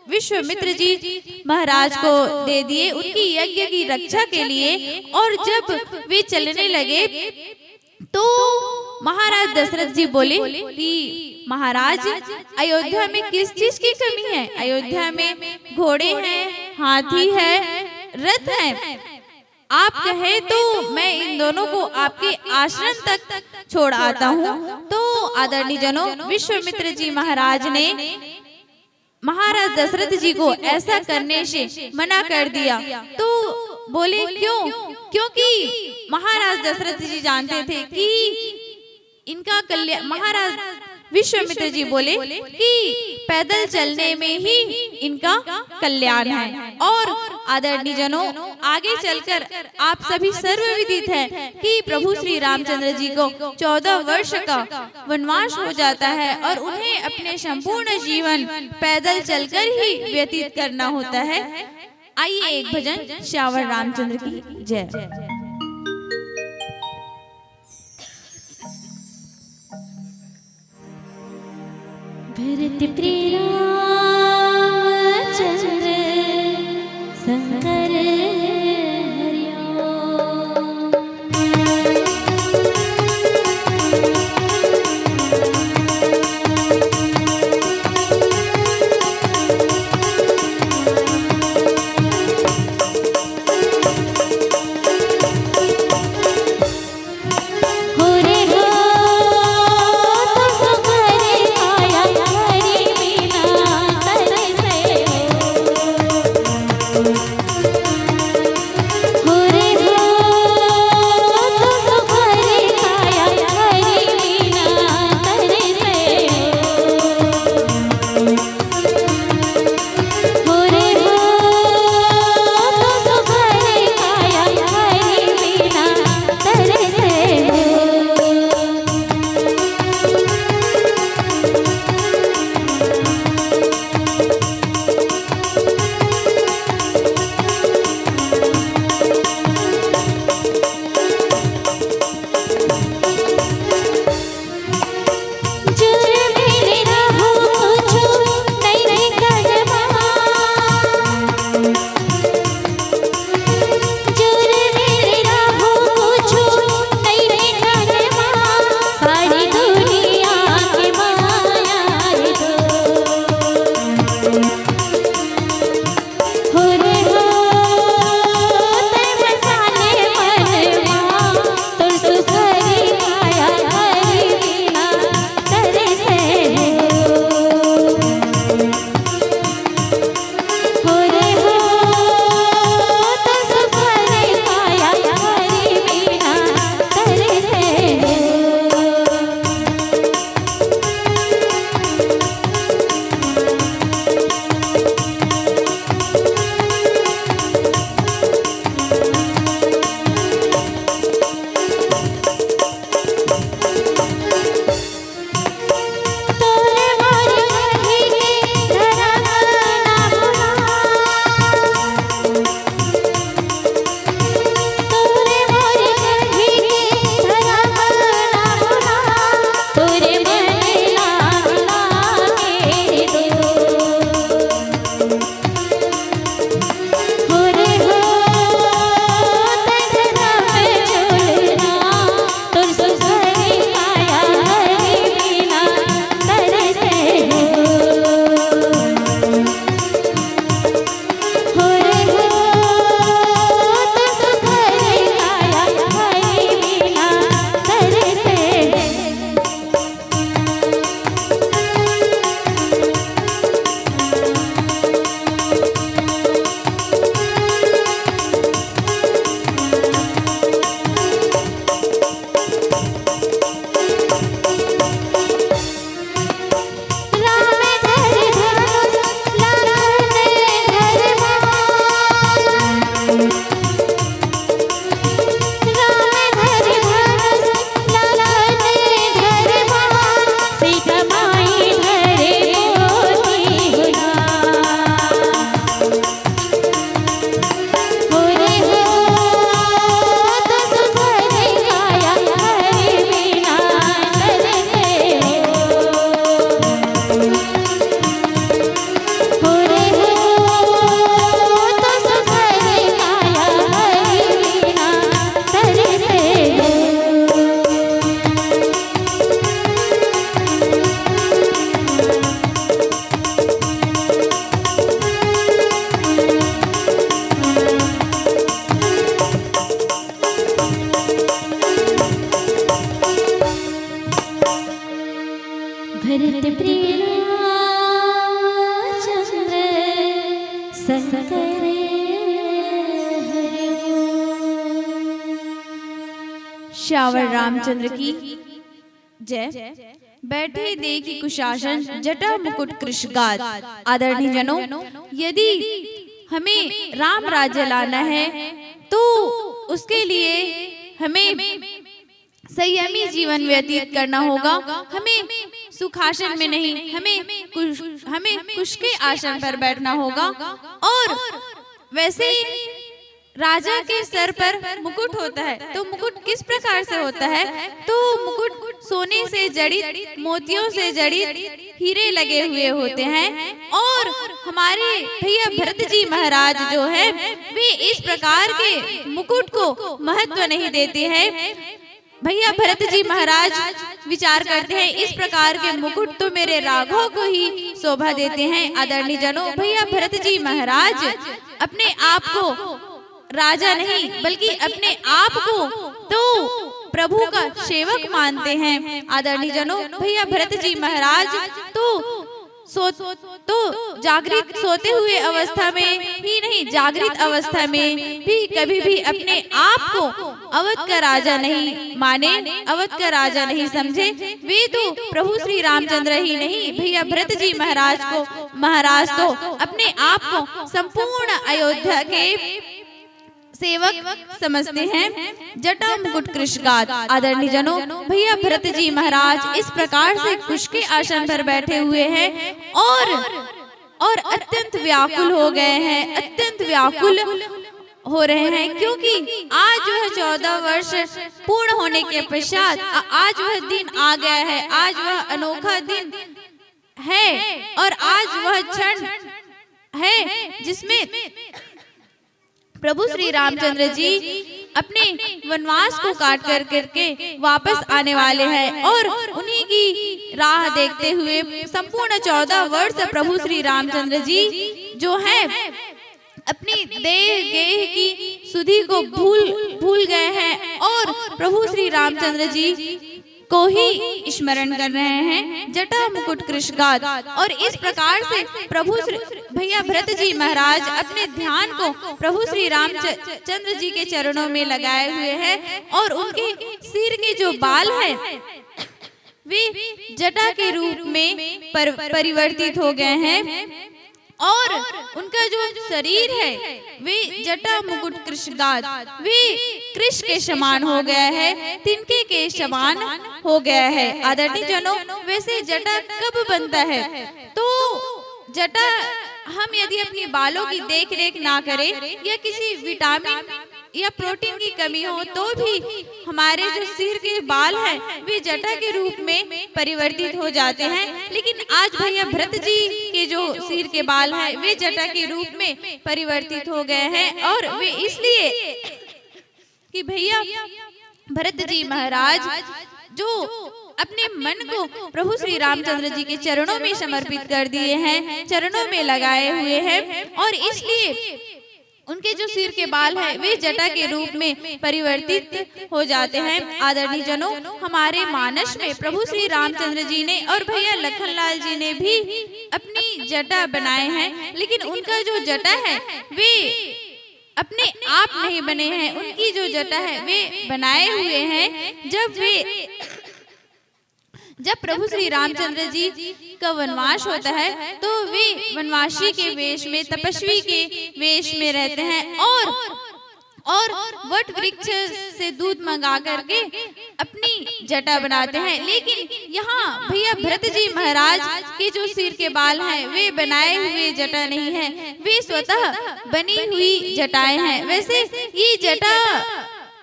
विश्वामित्र जी महाराज को दे दिए उनकी यज्ञ की रक्षा के लिए। और जब वे चलने लगे तो महाराज दशरथ जी बोले कि महाराज अयोध्या में किस चीज की कमी है? अयोध्या में घोड़े हैं, हाथी है, रथ है। आप कहे तो मैं इन दोनों को आपके आश्रम तक छोड़ आता हूँ। तो आदरणीय जनों, विश्वामित्र जी महाराज ने महाराज दशरथ जी को ऐसा करने से मना कर दिया। तो बोले क्यों? क्योंकि महाराज दशरथ जी जानते थे कि इनका कल्याण, महाराज विश्वामित्र जी बोले कि पैदल चलने में ही इनका कल्याण है। और आदरणीय जनों, आगे चलकर आप सभी सर्वविदित है कि प्रभु श्री रामचंद्र जी को 14 वर्ष का वनवास हो जाता है और उन्हें अपने संपूर्ण जीवन पैदल चलकर ही व्यतीत करना होता है। आइए एक भजन श्यावर रामचंद्र की जय। भरत प्रिय रामचंद्र शंकर हो रे हो तुम घर आया हरि श्यावर रामचंद्र की जय। बैठे देखी कुशासन जटा मुकुट कृषगाद। आदरणीय जनों, यदि हमें राम राज्य लाना है तो उसके लिए हमें संयमी जीवन व्यतीत करना होगा। हमें सुखासन में नहीं, हमें कुश के आसन पर बैठना होगा। और वैसे राजा के सर पर मुकुट होता है, तो मुकुट किस प्रकार से होता है? तो मुकुट सोने से जड़ित, मोतियों से जड़ित हीरे लगे हुए होते हैं। और हमारे भैया भरत जी महाराज जो है वे इस प्रकार के मुकुट को महत्व नहीं देते हैं। भैया भरत जी महाराज विचार करते हैं इस प्रकार के मुकुट तो मेरे राघव को ही शोभा देते हैं। आदरणीय जनों, भैया भरत जी महाराज अपने आप को राजा नहीं बल्कि अपने आप को तो प्रभु का सेवक मानते हैं। आदरणीय जनों, भैया भरत जी महाराज तो जागृत सोते हुए अवस्था में ही नहीं, जागृत अवस्था में भी कभी भी अपने आप को अवध का राजा नहीं माने, अवध का राजा नहीं समझे। वे तो प्रभु श्री रामचंद्र ही नहीं, भैया भरत जी महाराज तो अपने आप को संपूर्ण अयोध्या के सेवक समझते हैं। जटा मुकुट कृषगाद। आदरणीय जनों, भैया भरत जी महाराज इस प्रकार से कुश के आसन पर बैठे हुए हैं और अत्यंत व्याकुल हो गए हैं, अत्यंत व्याकुल हो रहे हैं, क्योंकि आज वह 14 वर्ष पूर्ण होने के पश्चात आज वह दिन आ गया है, आज वह अनोखा दिन है और आज वह क्षण है जिसमें प्रभु श्री रामचंद्र जी अपने वनवास को काट करके वापस आने वाले हैं। और उन्हीं की राह देखते हुए संपूर्ण 14 वर्ष प्रभु श्री रामचंद्र जी जो है अपनी देह गेह की सुधि को भूल गए हैं और प्रभु श्री रामचंद्र जी को ही स्मरण कर रहे हैं। जटा मुकुट कृषगाद। और इस प्रकार से प्रभु भैया भरत जी महाराज अपने ध्यान को प्रभु श्री रामचंद्र जी के चरणों में लगाए हुए हैं और उनके सिर के जो बाल हैं वे जटा के रूप में परिवर्तित हो गए हैं और उनका जो शरीर है वे जटा मुकुट कृषगाद, वे कृष के समान हो गया है, तिनके के समान हो गया है। आदरणीय जनों, वैसे जटा कब बनता है? तो जटा हम यदि अपने बालों की देख रेख ना करें या किसी विटामिन या प्रोटीन की कमी हो तो भी हमारे जो सिर के बाल हैं वे जटा के रूप में परिवर्तित हो जाते हैं। लेकिन आज भैया भरत जी के जो सिर के बाल हैं वे जटा के रूप में परिवर्तित हो गए हैं और वे इसलिए कि भैया भरत जी महाराज जो अपने मन को प्रभु श्री रामचंद्र जी के चरणों में समर्पित कर दिए हैं, चरणों में लगाए हुए हैं और इसलिए उनके जो सिर के बाल हैं वे जटा के रूप में परिवर्तित हो जाते हैं। आदरणीय जनों, हमारे मानस में प्रभु श्री रामचंद्र जी ने और भैया लखनलाल जी ने भी अपनी जटा बनाए हैं, लेकिन उनका जो जटा है वे अपने आप नहीं बने हैं, उनकी जो जटा है वे बनाए हुए हैं। जब प्रभु श्री रामचंद्र जी का वनवास होता है तो वे वनवासी के वेश में, तपस्वी के वेश में रहते हैं और वट वृक्ष से दूध मंगा करके अपनी जटा बनाते हैं। लेकिन यहाँ भैया भरत जी महाराज के जो सिर के बाल हैं वे बनाए हुए जटा नहीं है, वे स्वतः बनी हुई जटाएं हैं। वैसे ये जटा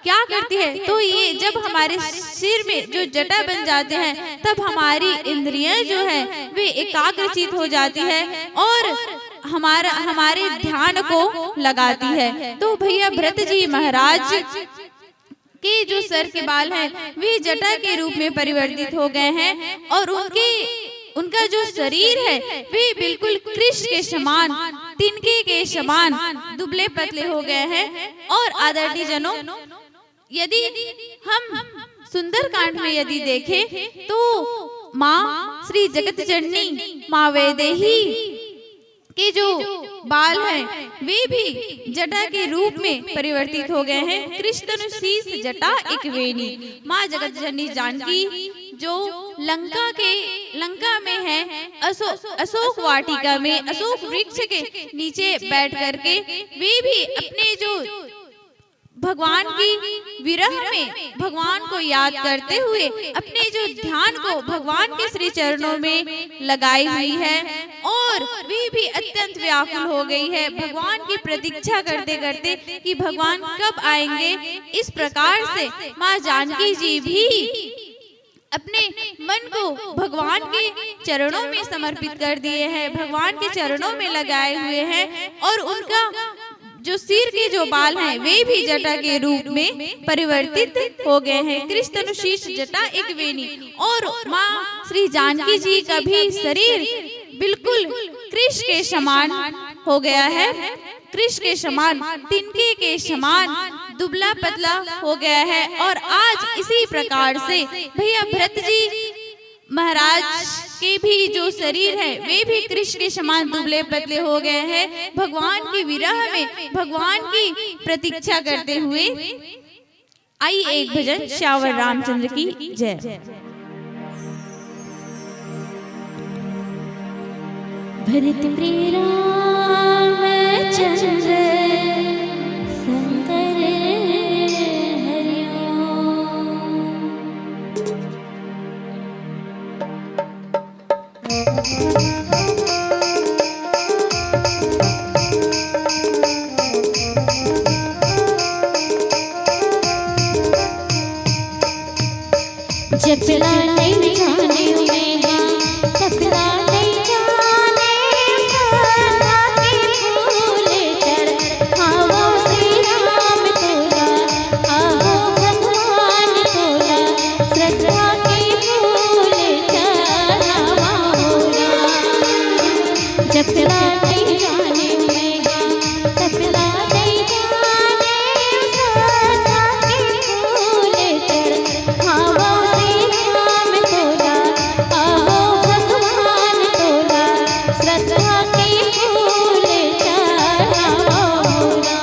क्या करती है? तो ये जब हमारे सिर में जो जटा बन जाते हैं तब हमारी इंद्रियां जो है वे एकाग्रचित हो जाती है और हमारे ध्यान को लगाती है। तो भैया भरत जी महाराज के जो सर के बाल हैं वे जटा के रूप में परिवर्तित हो गए हैं और उनका जो शरीर है वे बिल्कुल कृष्ण के समान, तिनके के समान दुबले पतले हो गए हैं। और आदरणीय जनों, यदि हम सुंदरकांड में यदि देखें तो माँ श्री जगत जननी माँ वैदेही के जो बाल हैं वे भी जटा के रूप में परिवर्तित हो गए हैं। कृष्ण शीस जटा एक वेणी। माँ जगत जननी जानकी जो लंका में है, अशोक वाटिका में अशोक वृक्ष के नीचे बैठ करके वे भी अपने जो भगवान की विरह में भगवान को याद करते हुए अपने जो ध्यान को भगवान के श्री चरणों में लगाई हुई है और वे भी अत्यंत व्याकुल हो गई है भगवान की प्रतीक्षा करते करते कि भगवान कब आएंगे। इस प्रकार से माँ जानकी जी भी अपने मन को भगवान के चरणों में समर्पित कर दिए हैं, भगवान के चरणों में लगाए हुए हैं और उनका जो सिर के जो बाल हैं वे भी जटा के रूप में परिवर्तित हो गए हैं। कृष्ण शीश जटा एक वेणी। और माँ श्री जानकी जी का भी शरीर बिल्कुल कृष्ण के समान हो गया है, कृष्ण के समान, तिनके के समान दुबला पतला हो गया है। और आज इसी प्रकार से भैया भरत जी महाराज के भी जो शरीर है वे भी कृष्ण के समान दुबले पतले हो गए हैं भगवान की विरह में भगवान की प्रतीक्षा करते हुए। आई एक भजन श्यावर रामचंद्र की जय। भरत प्रिय रामचंद्र शंकर जपला नहीं जाने में तपला नहीं जाने सदा के फूल चढ़ आओ श्री राम तोला, आओ भगवान तोला, श्रद्धा के फूल चढ़ावा होगा। जपला नहीं जाने में तपला नहीं जाने सदा के फूल चढ़ आओ श्रद्धा के फूल चढ़ावा होगा।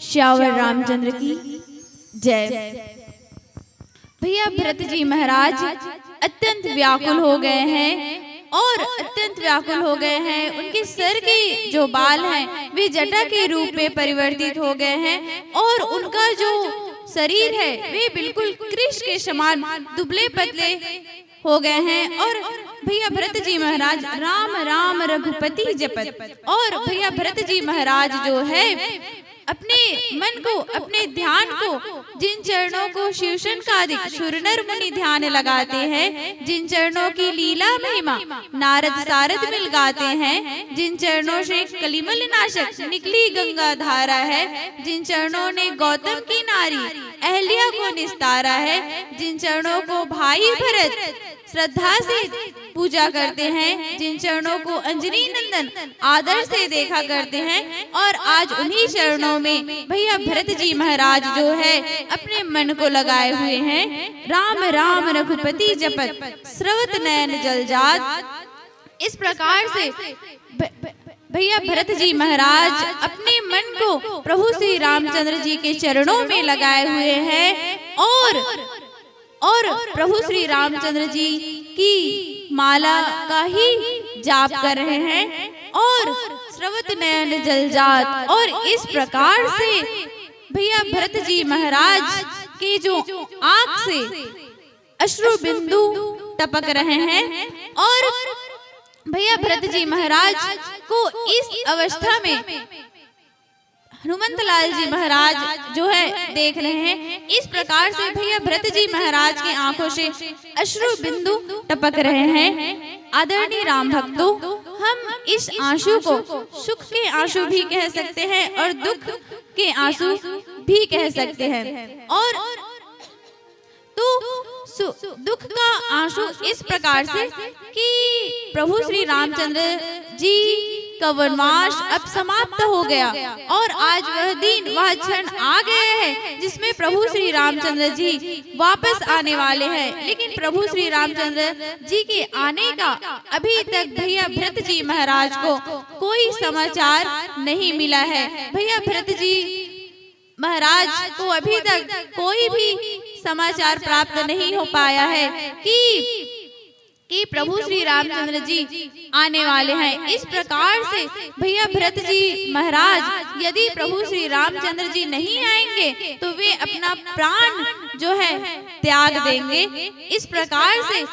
श्यावर रामचंद्र की जय। भैया भरत जी महाराज अत्यंत व्याकुल हो गए हैं और अत्यंत व्याकुल हो गए हैं। उनके सर के जो बाल हैं वे जटा के रूप में परिवर्तित हो गए हैं और उनका जो शरीर है वे बिल्कुल कृष के समान दुबले पतले हो गए हैं। और भैया भरत जी महाराज राम राम रघुपति जपत, और भैया भरत जी महाराज जो है अपने मन को, अपने ध्यान को, जिन चरणों को शिवशन कादिक सुरनर मुनि ध्यान लगाते हैं, जिन चरणों की लीला महिमा नारद सारद मिल गाते हैं, जिन चरणों से कलिमल नाशक निकली गंगा धारा है, जिन चरणों ने गौतम की नारी अहल्या को निस्तारा है, जिन चरणों को भाई भरत श्रद्धा से पूजा करते हैं, जिन चरणों को अंजनी नंदन आदर से देखा करते हैं, और आज उन्हीं चरणों में भैया भरत जी महाराज जो है अपने मन को लगाए हुए हैं। राम राम रघुपति जपत स्रवत नयन जलजात। इस प्रकार से भैया भरत जी महाराज अपने मन को प्रभु श्री रामचंद्र जी के चरणों में लगाए हुए हैं और प्रभु श्री रामचंद्र जी की माला का ही जाप कर रहे हैं और स्रवत नयन जलजात। और इस प्रकार से भैया भरत जी महाराज के जो आंख से अश्रु बिंदु टपक रहे हैं और भैया भरत जी महाराज को इस अवस्था में हनुमंत लाल जी महाराज जो है देख रहे हैं। इस प्रकार से भैया भरत जी महाराज की आंखों से अश्रु बिंदु टपक रहे हैं। आदरणीय राम भक्तों, हम इस आंसू को सुख के आंसू भी कह सकते हैं और दुख के आंसू भी कह सकते हैं। और तो दुख का आंसू इस प्रकार से कि प्रभु श्री रामचंद्र जी का वनवास अब समाप्त हो गया और आज वह दिन, वह क्षण आ गए हैं जिसमें प्रभु श्री रामचंद्र जी वापस आने वाले हैं। लेकिन प्रभु श्री रामचंद्र जी के आने का अभी तक भैया भरत जी महाराज को कोई समाचार नहीं मिला है। भैया भरत जी महाराज को अभी तक कोई भी समाचार प्राप्त नहीं हो पाया है कि प्रभु श्री रामचंद्र जी आने वाले हैं। इस प्रकार से भैया भरत जी महाराज यदि प्रभु श्री रामचंद्र जी नहीं आएंगे तो वे अपना प्राण जो है त्याग देंगे। इस प्रकार से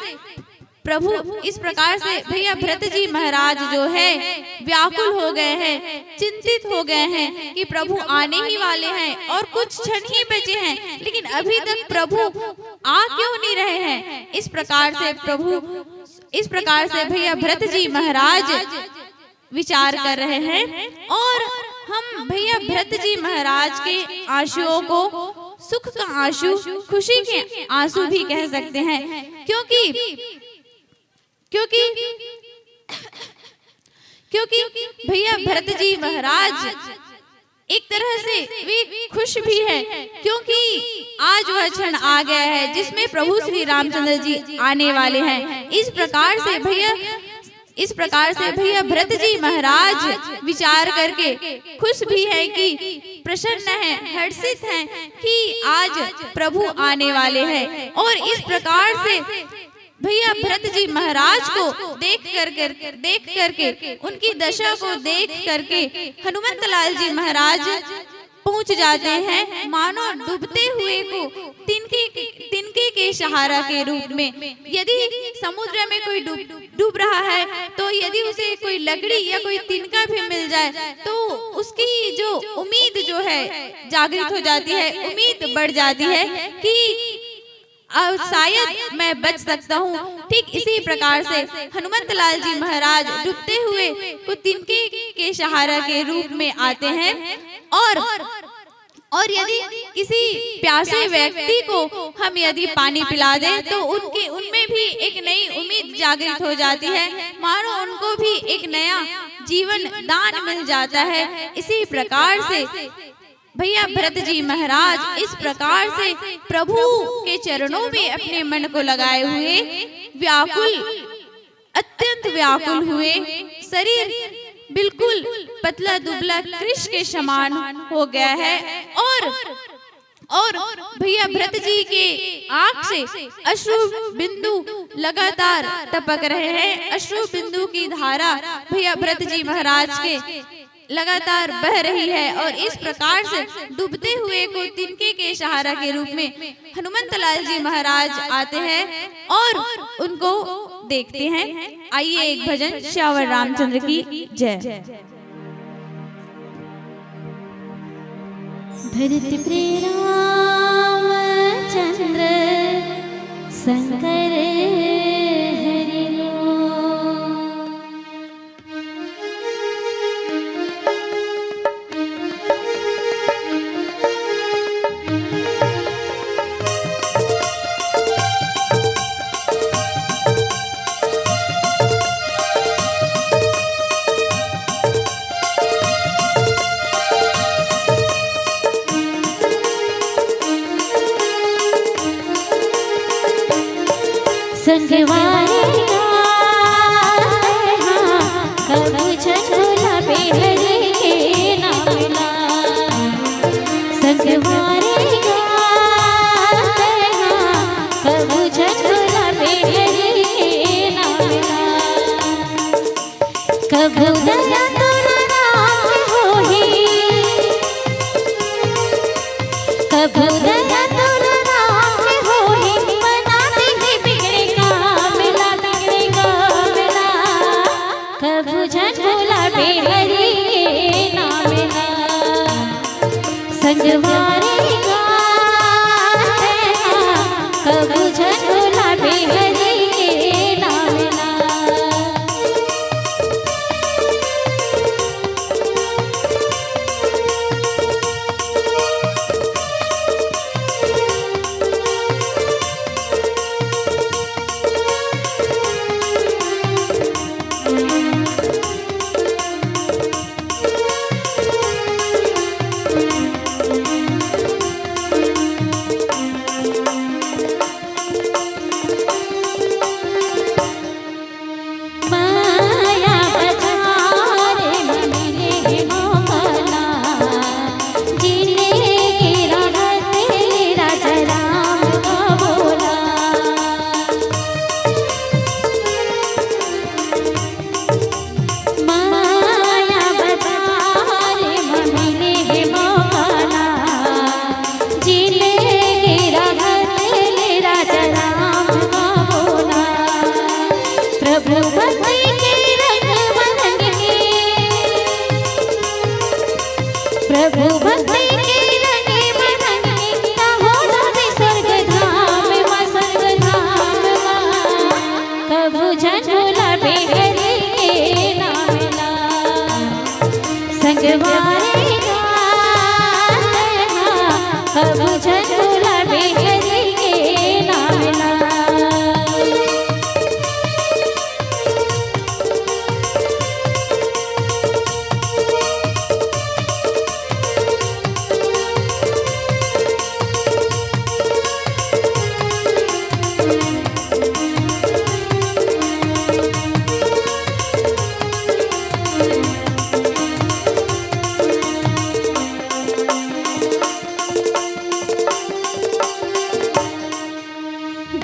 भैया भरत जी महाराज जो है व्याकुल हो गए हैं, चिंतित हो गए हैं कि प्रभु आने ही वाले हैं और कुछ क्षण ही बचे हैं, लेकिन अभी तक प्रभु आ क्यों नहीं रहे हैं। इस प्रकार से भैया भरत जी महाराज विचार कर रहे हैं और हम भैया भरत जी महाराज के आंसुओं को सुख का आंसू, खुशी के आंसू भी कह सकते हैं, क्योंकि भैया भरत जी महाराज एक तरह से वे खुश भी हैं क्योंकि आज वह क्षण आ गया है जिसमें प्रभु श्री रामचंद्र जी आने वाले हैं। इस प्रकार से भैया भरत जी महाराज विचार करके खुश भी है कि प्रसन्न है, हर्षित हैं कि आज प्रभु आने वाले हैं। और इस प्रकार से भैया भरत जी महाराज को देख करके उनकी दशा को देख करके हनुमंत लाल जी महाराज पहुंच जाते हैं, मानो डूबते हुए को तिनके के सहारा के रूप में। यदि समुद्र में कोई डूब रहा है तो यदि उसे कोई लकड़ी या कोई तिनका भी मिल जाए तो उसकी जो उम्मीद जो है जागृत हो जाती है, उम्मीद बढ़ जाती है कि अब शायद मैं बच सकता हूँ। ठीक इसी प्रकार से हनुमंत लाल जी महाराज डूबते हुए को तिनके के सहारा के रूप में आते हैं और यदि किसी प्यासे व्यक्ति को हम यदि पानी पिला दें तो उनमें भी एक नई उम्मीद जागृत हो जाती है, मानो उनको भी एक नया जीवन दान मिल जाता है। इसी प्रकार से भैया भरत जी महाराज इस प्रकार से प्रभु के चरणों में अपने मन को लगाए हुए अत्यंत व्याकुल हुए, शरीर बिल्कुल पतला दुबला कृष के समान हो गया है और भैया भरत जी के आंख से अश्रु बिंदु लगातार टपक रहे हैं। अश्रु बिंदु की धारा भैया भरत जी महाराज के लगातार बह रही है और इस प्रकार से डूबते हुए को तिनके के सहारा के रूप में हनुमंत लाल जी महाराज आते हैं और उनको देखते हैं। आइए एक भजन श्यावर रामचंद्र की जय। भरत प्रिय रामचंद्र शंकर हरि संगवारी कब झूला पे हरे के नामला संगवारी कब झूला पे हरे के नामला कब दया तोरा नाम होही कब दया तोरा नाम होही बनाते ही बिगड़े कामला कब झूला पे हरि के नामला संगवारी कब झूला पे हरि के नामला माया बजारे मिले मोहना जिले गिरा तेरा जराम का बोला माया बजारे मिले मोहना जिले गिरा तेरा जराम का बोला प्रभु भक्ति के रंग बरंगे प्रभु भक्ति के रंग बरंगे हो जावे स्वर्ग धाम कब झूला पे हरि के नामला संगवारी कब झूला पे हरि के नामला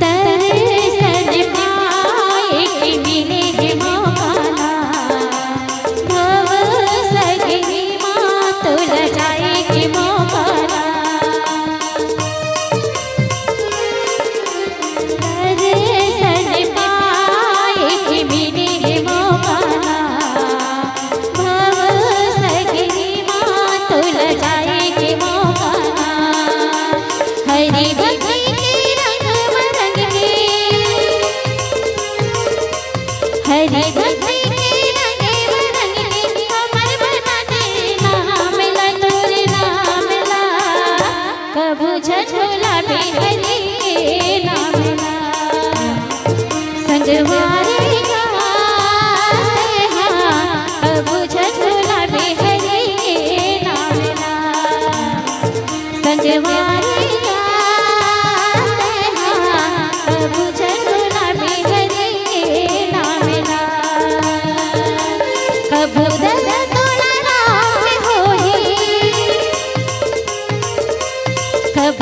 दर्शन पाए कि मिले मोहना भव सगरी मात लजाए कि मोहना दर्शन पाए कि मिले मोहना भव सगरी मात लजाए कि मोहना हरि भक्ति हरि भक्ति के रंग बरंगे हमर बनाते नामला तोरे नामला कब झूला पे हरि के नामला संगवारी कब झूला पे हरि के नामला संगवारी कब झूला पे हरि के नामला कब दया तोरा नाम होही कब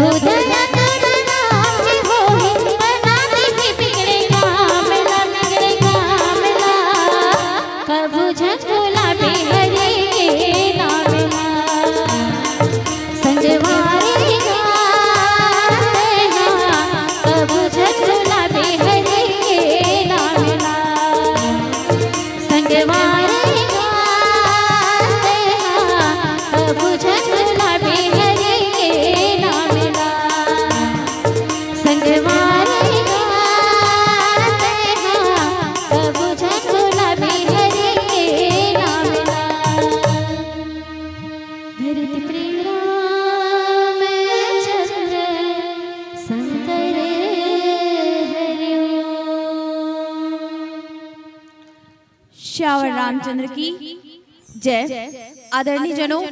श्यावर रामचंद्र की जय। आदरणीय जनों,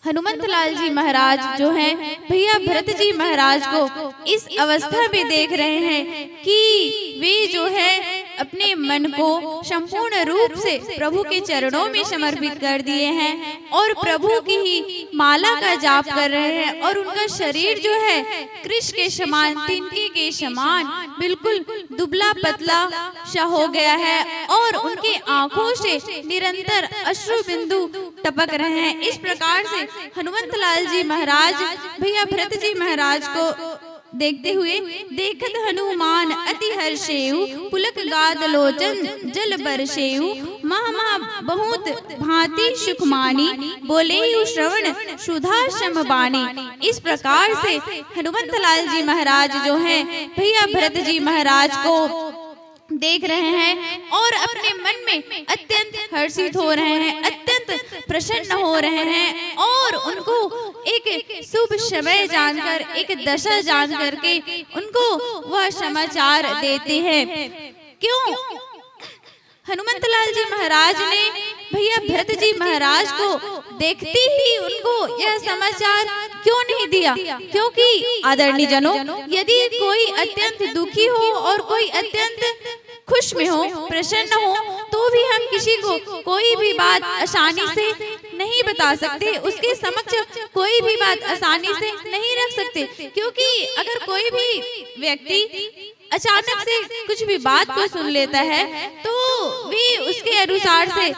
हनुमंत लाल जी महाराज जो हैं भैया भरत जी महाराज को इस अवस्था में देख रहे हैं कि वे जो है अपने मन को संपूर्ण रूप से प्रभु के चरणों में समर्पित कर दिए हैं और प्रभु की ही माला का जाप कर रहे हैं। और उनका शरीर जो है कृष के समान, तिनके के समान बिल्कुल दुबला पतला सा हो गया है और उनके आंखों से निरंतर अश्रु बिंदु टपक रहे हैं। इस प्रकार से हनुमंत लाल जी महाराज भैया भरत जी महाराज को देखते हुए देखत हनुमान अति हर्षेउ पुलक गाद लोचन जल बरसेउ महा महा बहुत भांति सुखमानी बोले श्रवण सुधा समबानी। इस प्रकार से हनुमंत लाल जी महाराज जो हैं भैया भरत जी महाराज को देख रहे हैं और अपने मन में अत्यंत हर्षित हो रहे हैं, अत्यंत प्रसन्न हो रहे हैं और उनको एक शुभ समय जानकर, एक दशा जान करके उनको वह समाचार देते हैं। क्यों? हनुमंत लाल जी महाराज ने भैया भरत जी महाराज को देखते ही उनको यह समाचार क्यों नहीं दिया? क्योंकि आदरणीय जनों, यदि कोई अत्यंत दुखी हो और कोई अत्यंत खुश में हो, प्रसन्न हो, तो भी हम किसी को कोई भी बात आसानी से नहीं बता सकते, उसके समक्ष कोई भी बात आसानी से नहीं रख सकते। क्योंकि अगर कोई भी व्यक्ति अचानक से कुछ भी बात को सुन लेता है तो वे उसके अनुसार से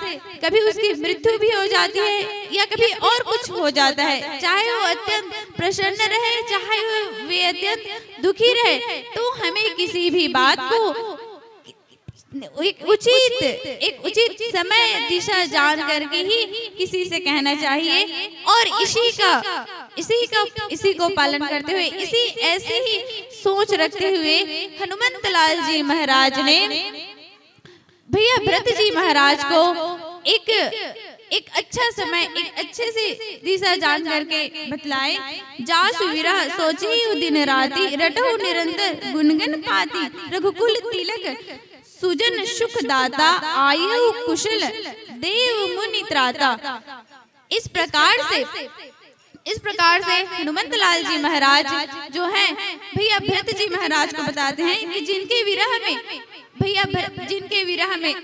कभी उसकी मृत्यु भी हो जाती है या कभी और कुछ हो जाता है, चाहे वो अत्यंत प्रसन्न रहे, चाहे वे अत्यंत दुखी रहे। तो हमें किसी भी बात को एक उचित समय दिशा जान करके ही किसी से कहना चाहिए और इसी को पालन करते हुए, इसी ऐसी ही सोच रखते हुए हनुमंत लाल जी महाराज ने भैया भरत जी महाराज को एक अच्छा समय, एक अच्छे से दिशा जान करके बतलाए। जासु विरह सोची दिन राति रटहु निरंतर गुनगन पाती रघुकुल तिलक सुजन सुख दाता आयु कुशल देव मुनि त्राता। इस प्रकार से हनुमंत लाल जी महाराज जो हैं भैया भरत जी महाराज को बताते हैं कि जिनके विरह में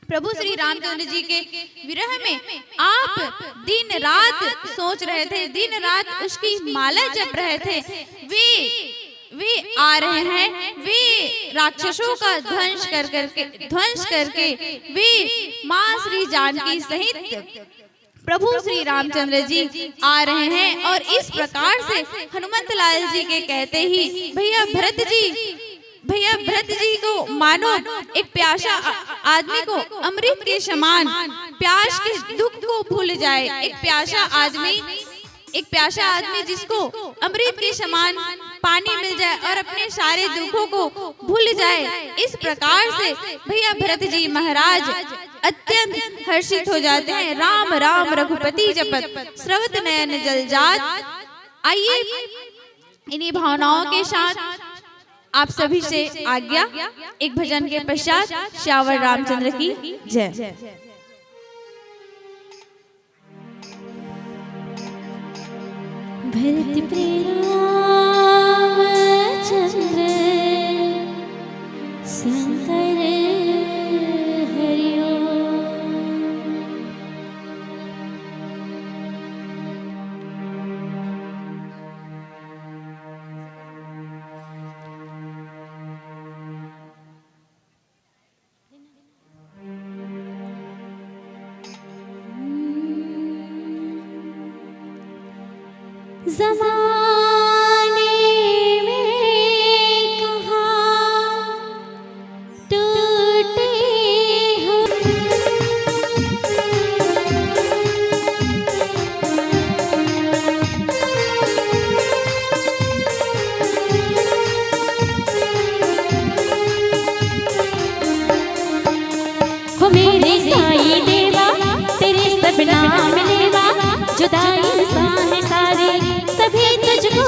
प्रभु श्री रामचंद्र जी के विरह में आप दिन रात सोच रहे थे, दिन रात उसकी माला जप रहे थे। वे आ रहे हैं, वे राक्षसों का ध्वंस करके वे मां श्री जानकी सहित प्रभु श्री रामचंद्र जी आ रहे हैं। और इस प्रकार से हनुमंत लाल जी के कहते ही भैया भरत जी को मानो एक प्यासा आदमी को अमृत के समान प्यास के दुख को भूल जाए, एक प्यासा आदमी जिसको अमृत के समान पानी मिल जाए और अपने सारे दुखों को भूल जाए। इस प्रकार से भैया भरत जी महाराज अत्यंत हर्षित हो जाते हैं। राम राम रघुपति जपत स्रवत नयन जलजात। आइए इन्हीं भावनाओं के साथ आप सभी से आज्ञा, एक भजन के पश्चात श्यावर रामचंद्र की जय। भरत प्रेम चंद्र शंकर हरिओ। ज़माने में कहाँ टूटे हम, हो मेरे साईं देवा तेरे सब नाम लेवा, जुदाई सारे सारे सभी तुझको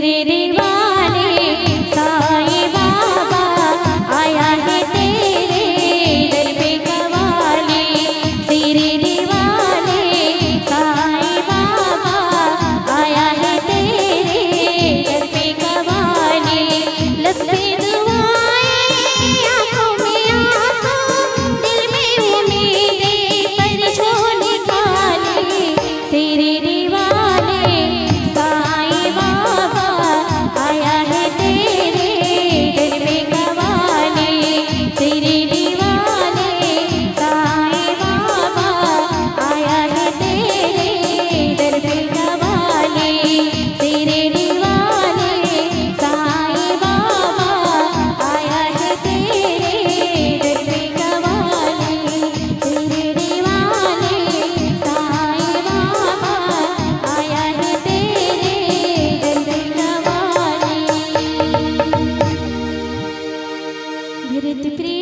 सिरडी वाले साईं बाबा आया है तेरे दर पे कवाले। सिरडी वाले साईं बाबा आया है तेरे दर पे कवाले। लफ्ज़े दुआएं आँखों में आंसू दिल में उम्मीदें पर जो निकाले। सिरडी वाले साईं बाबा आया है तेरे दर पे कवाले। सिरडी वाले साईं बाबा आया है तेरे दर पे कवाले। सिरडी वाले साईं बाबा आया है तेरे दर पे कवाले। सिरडी वाले साईं बाबा आया है तेरे दर पे कवाले। भरत प्रिय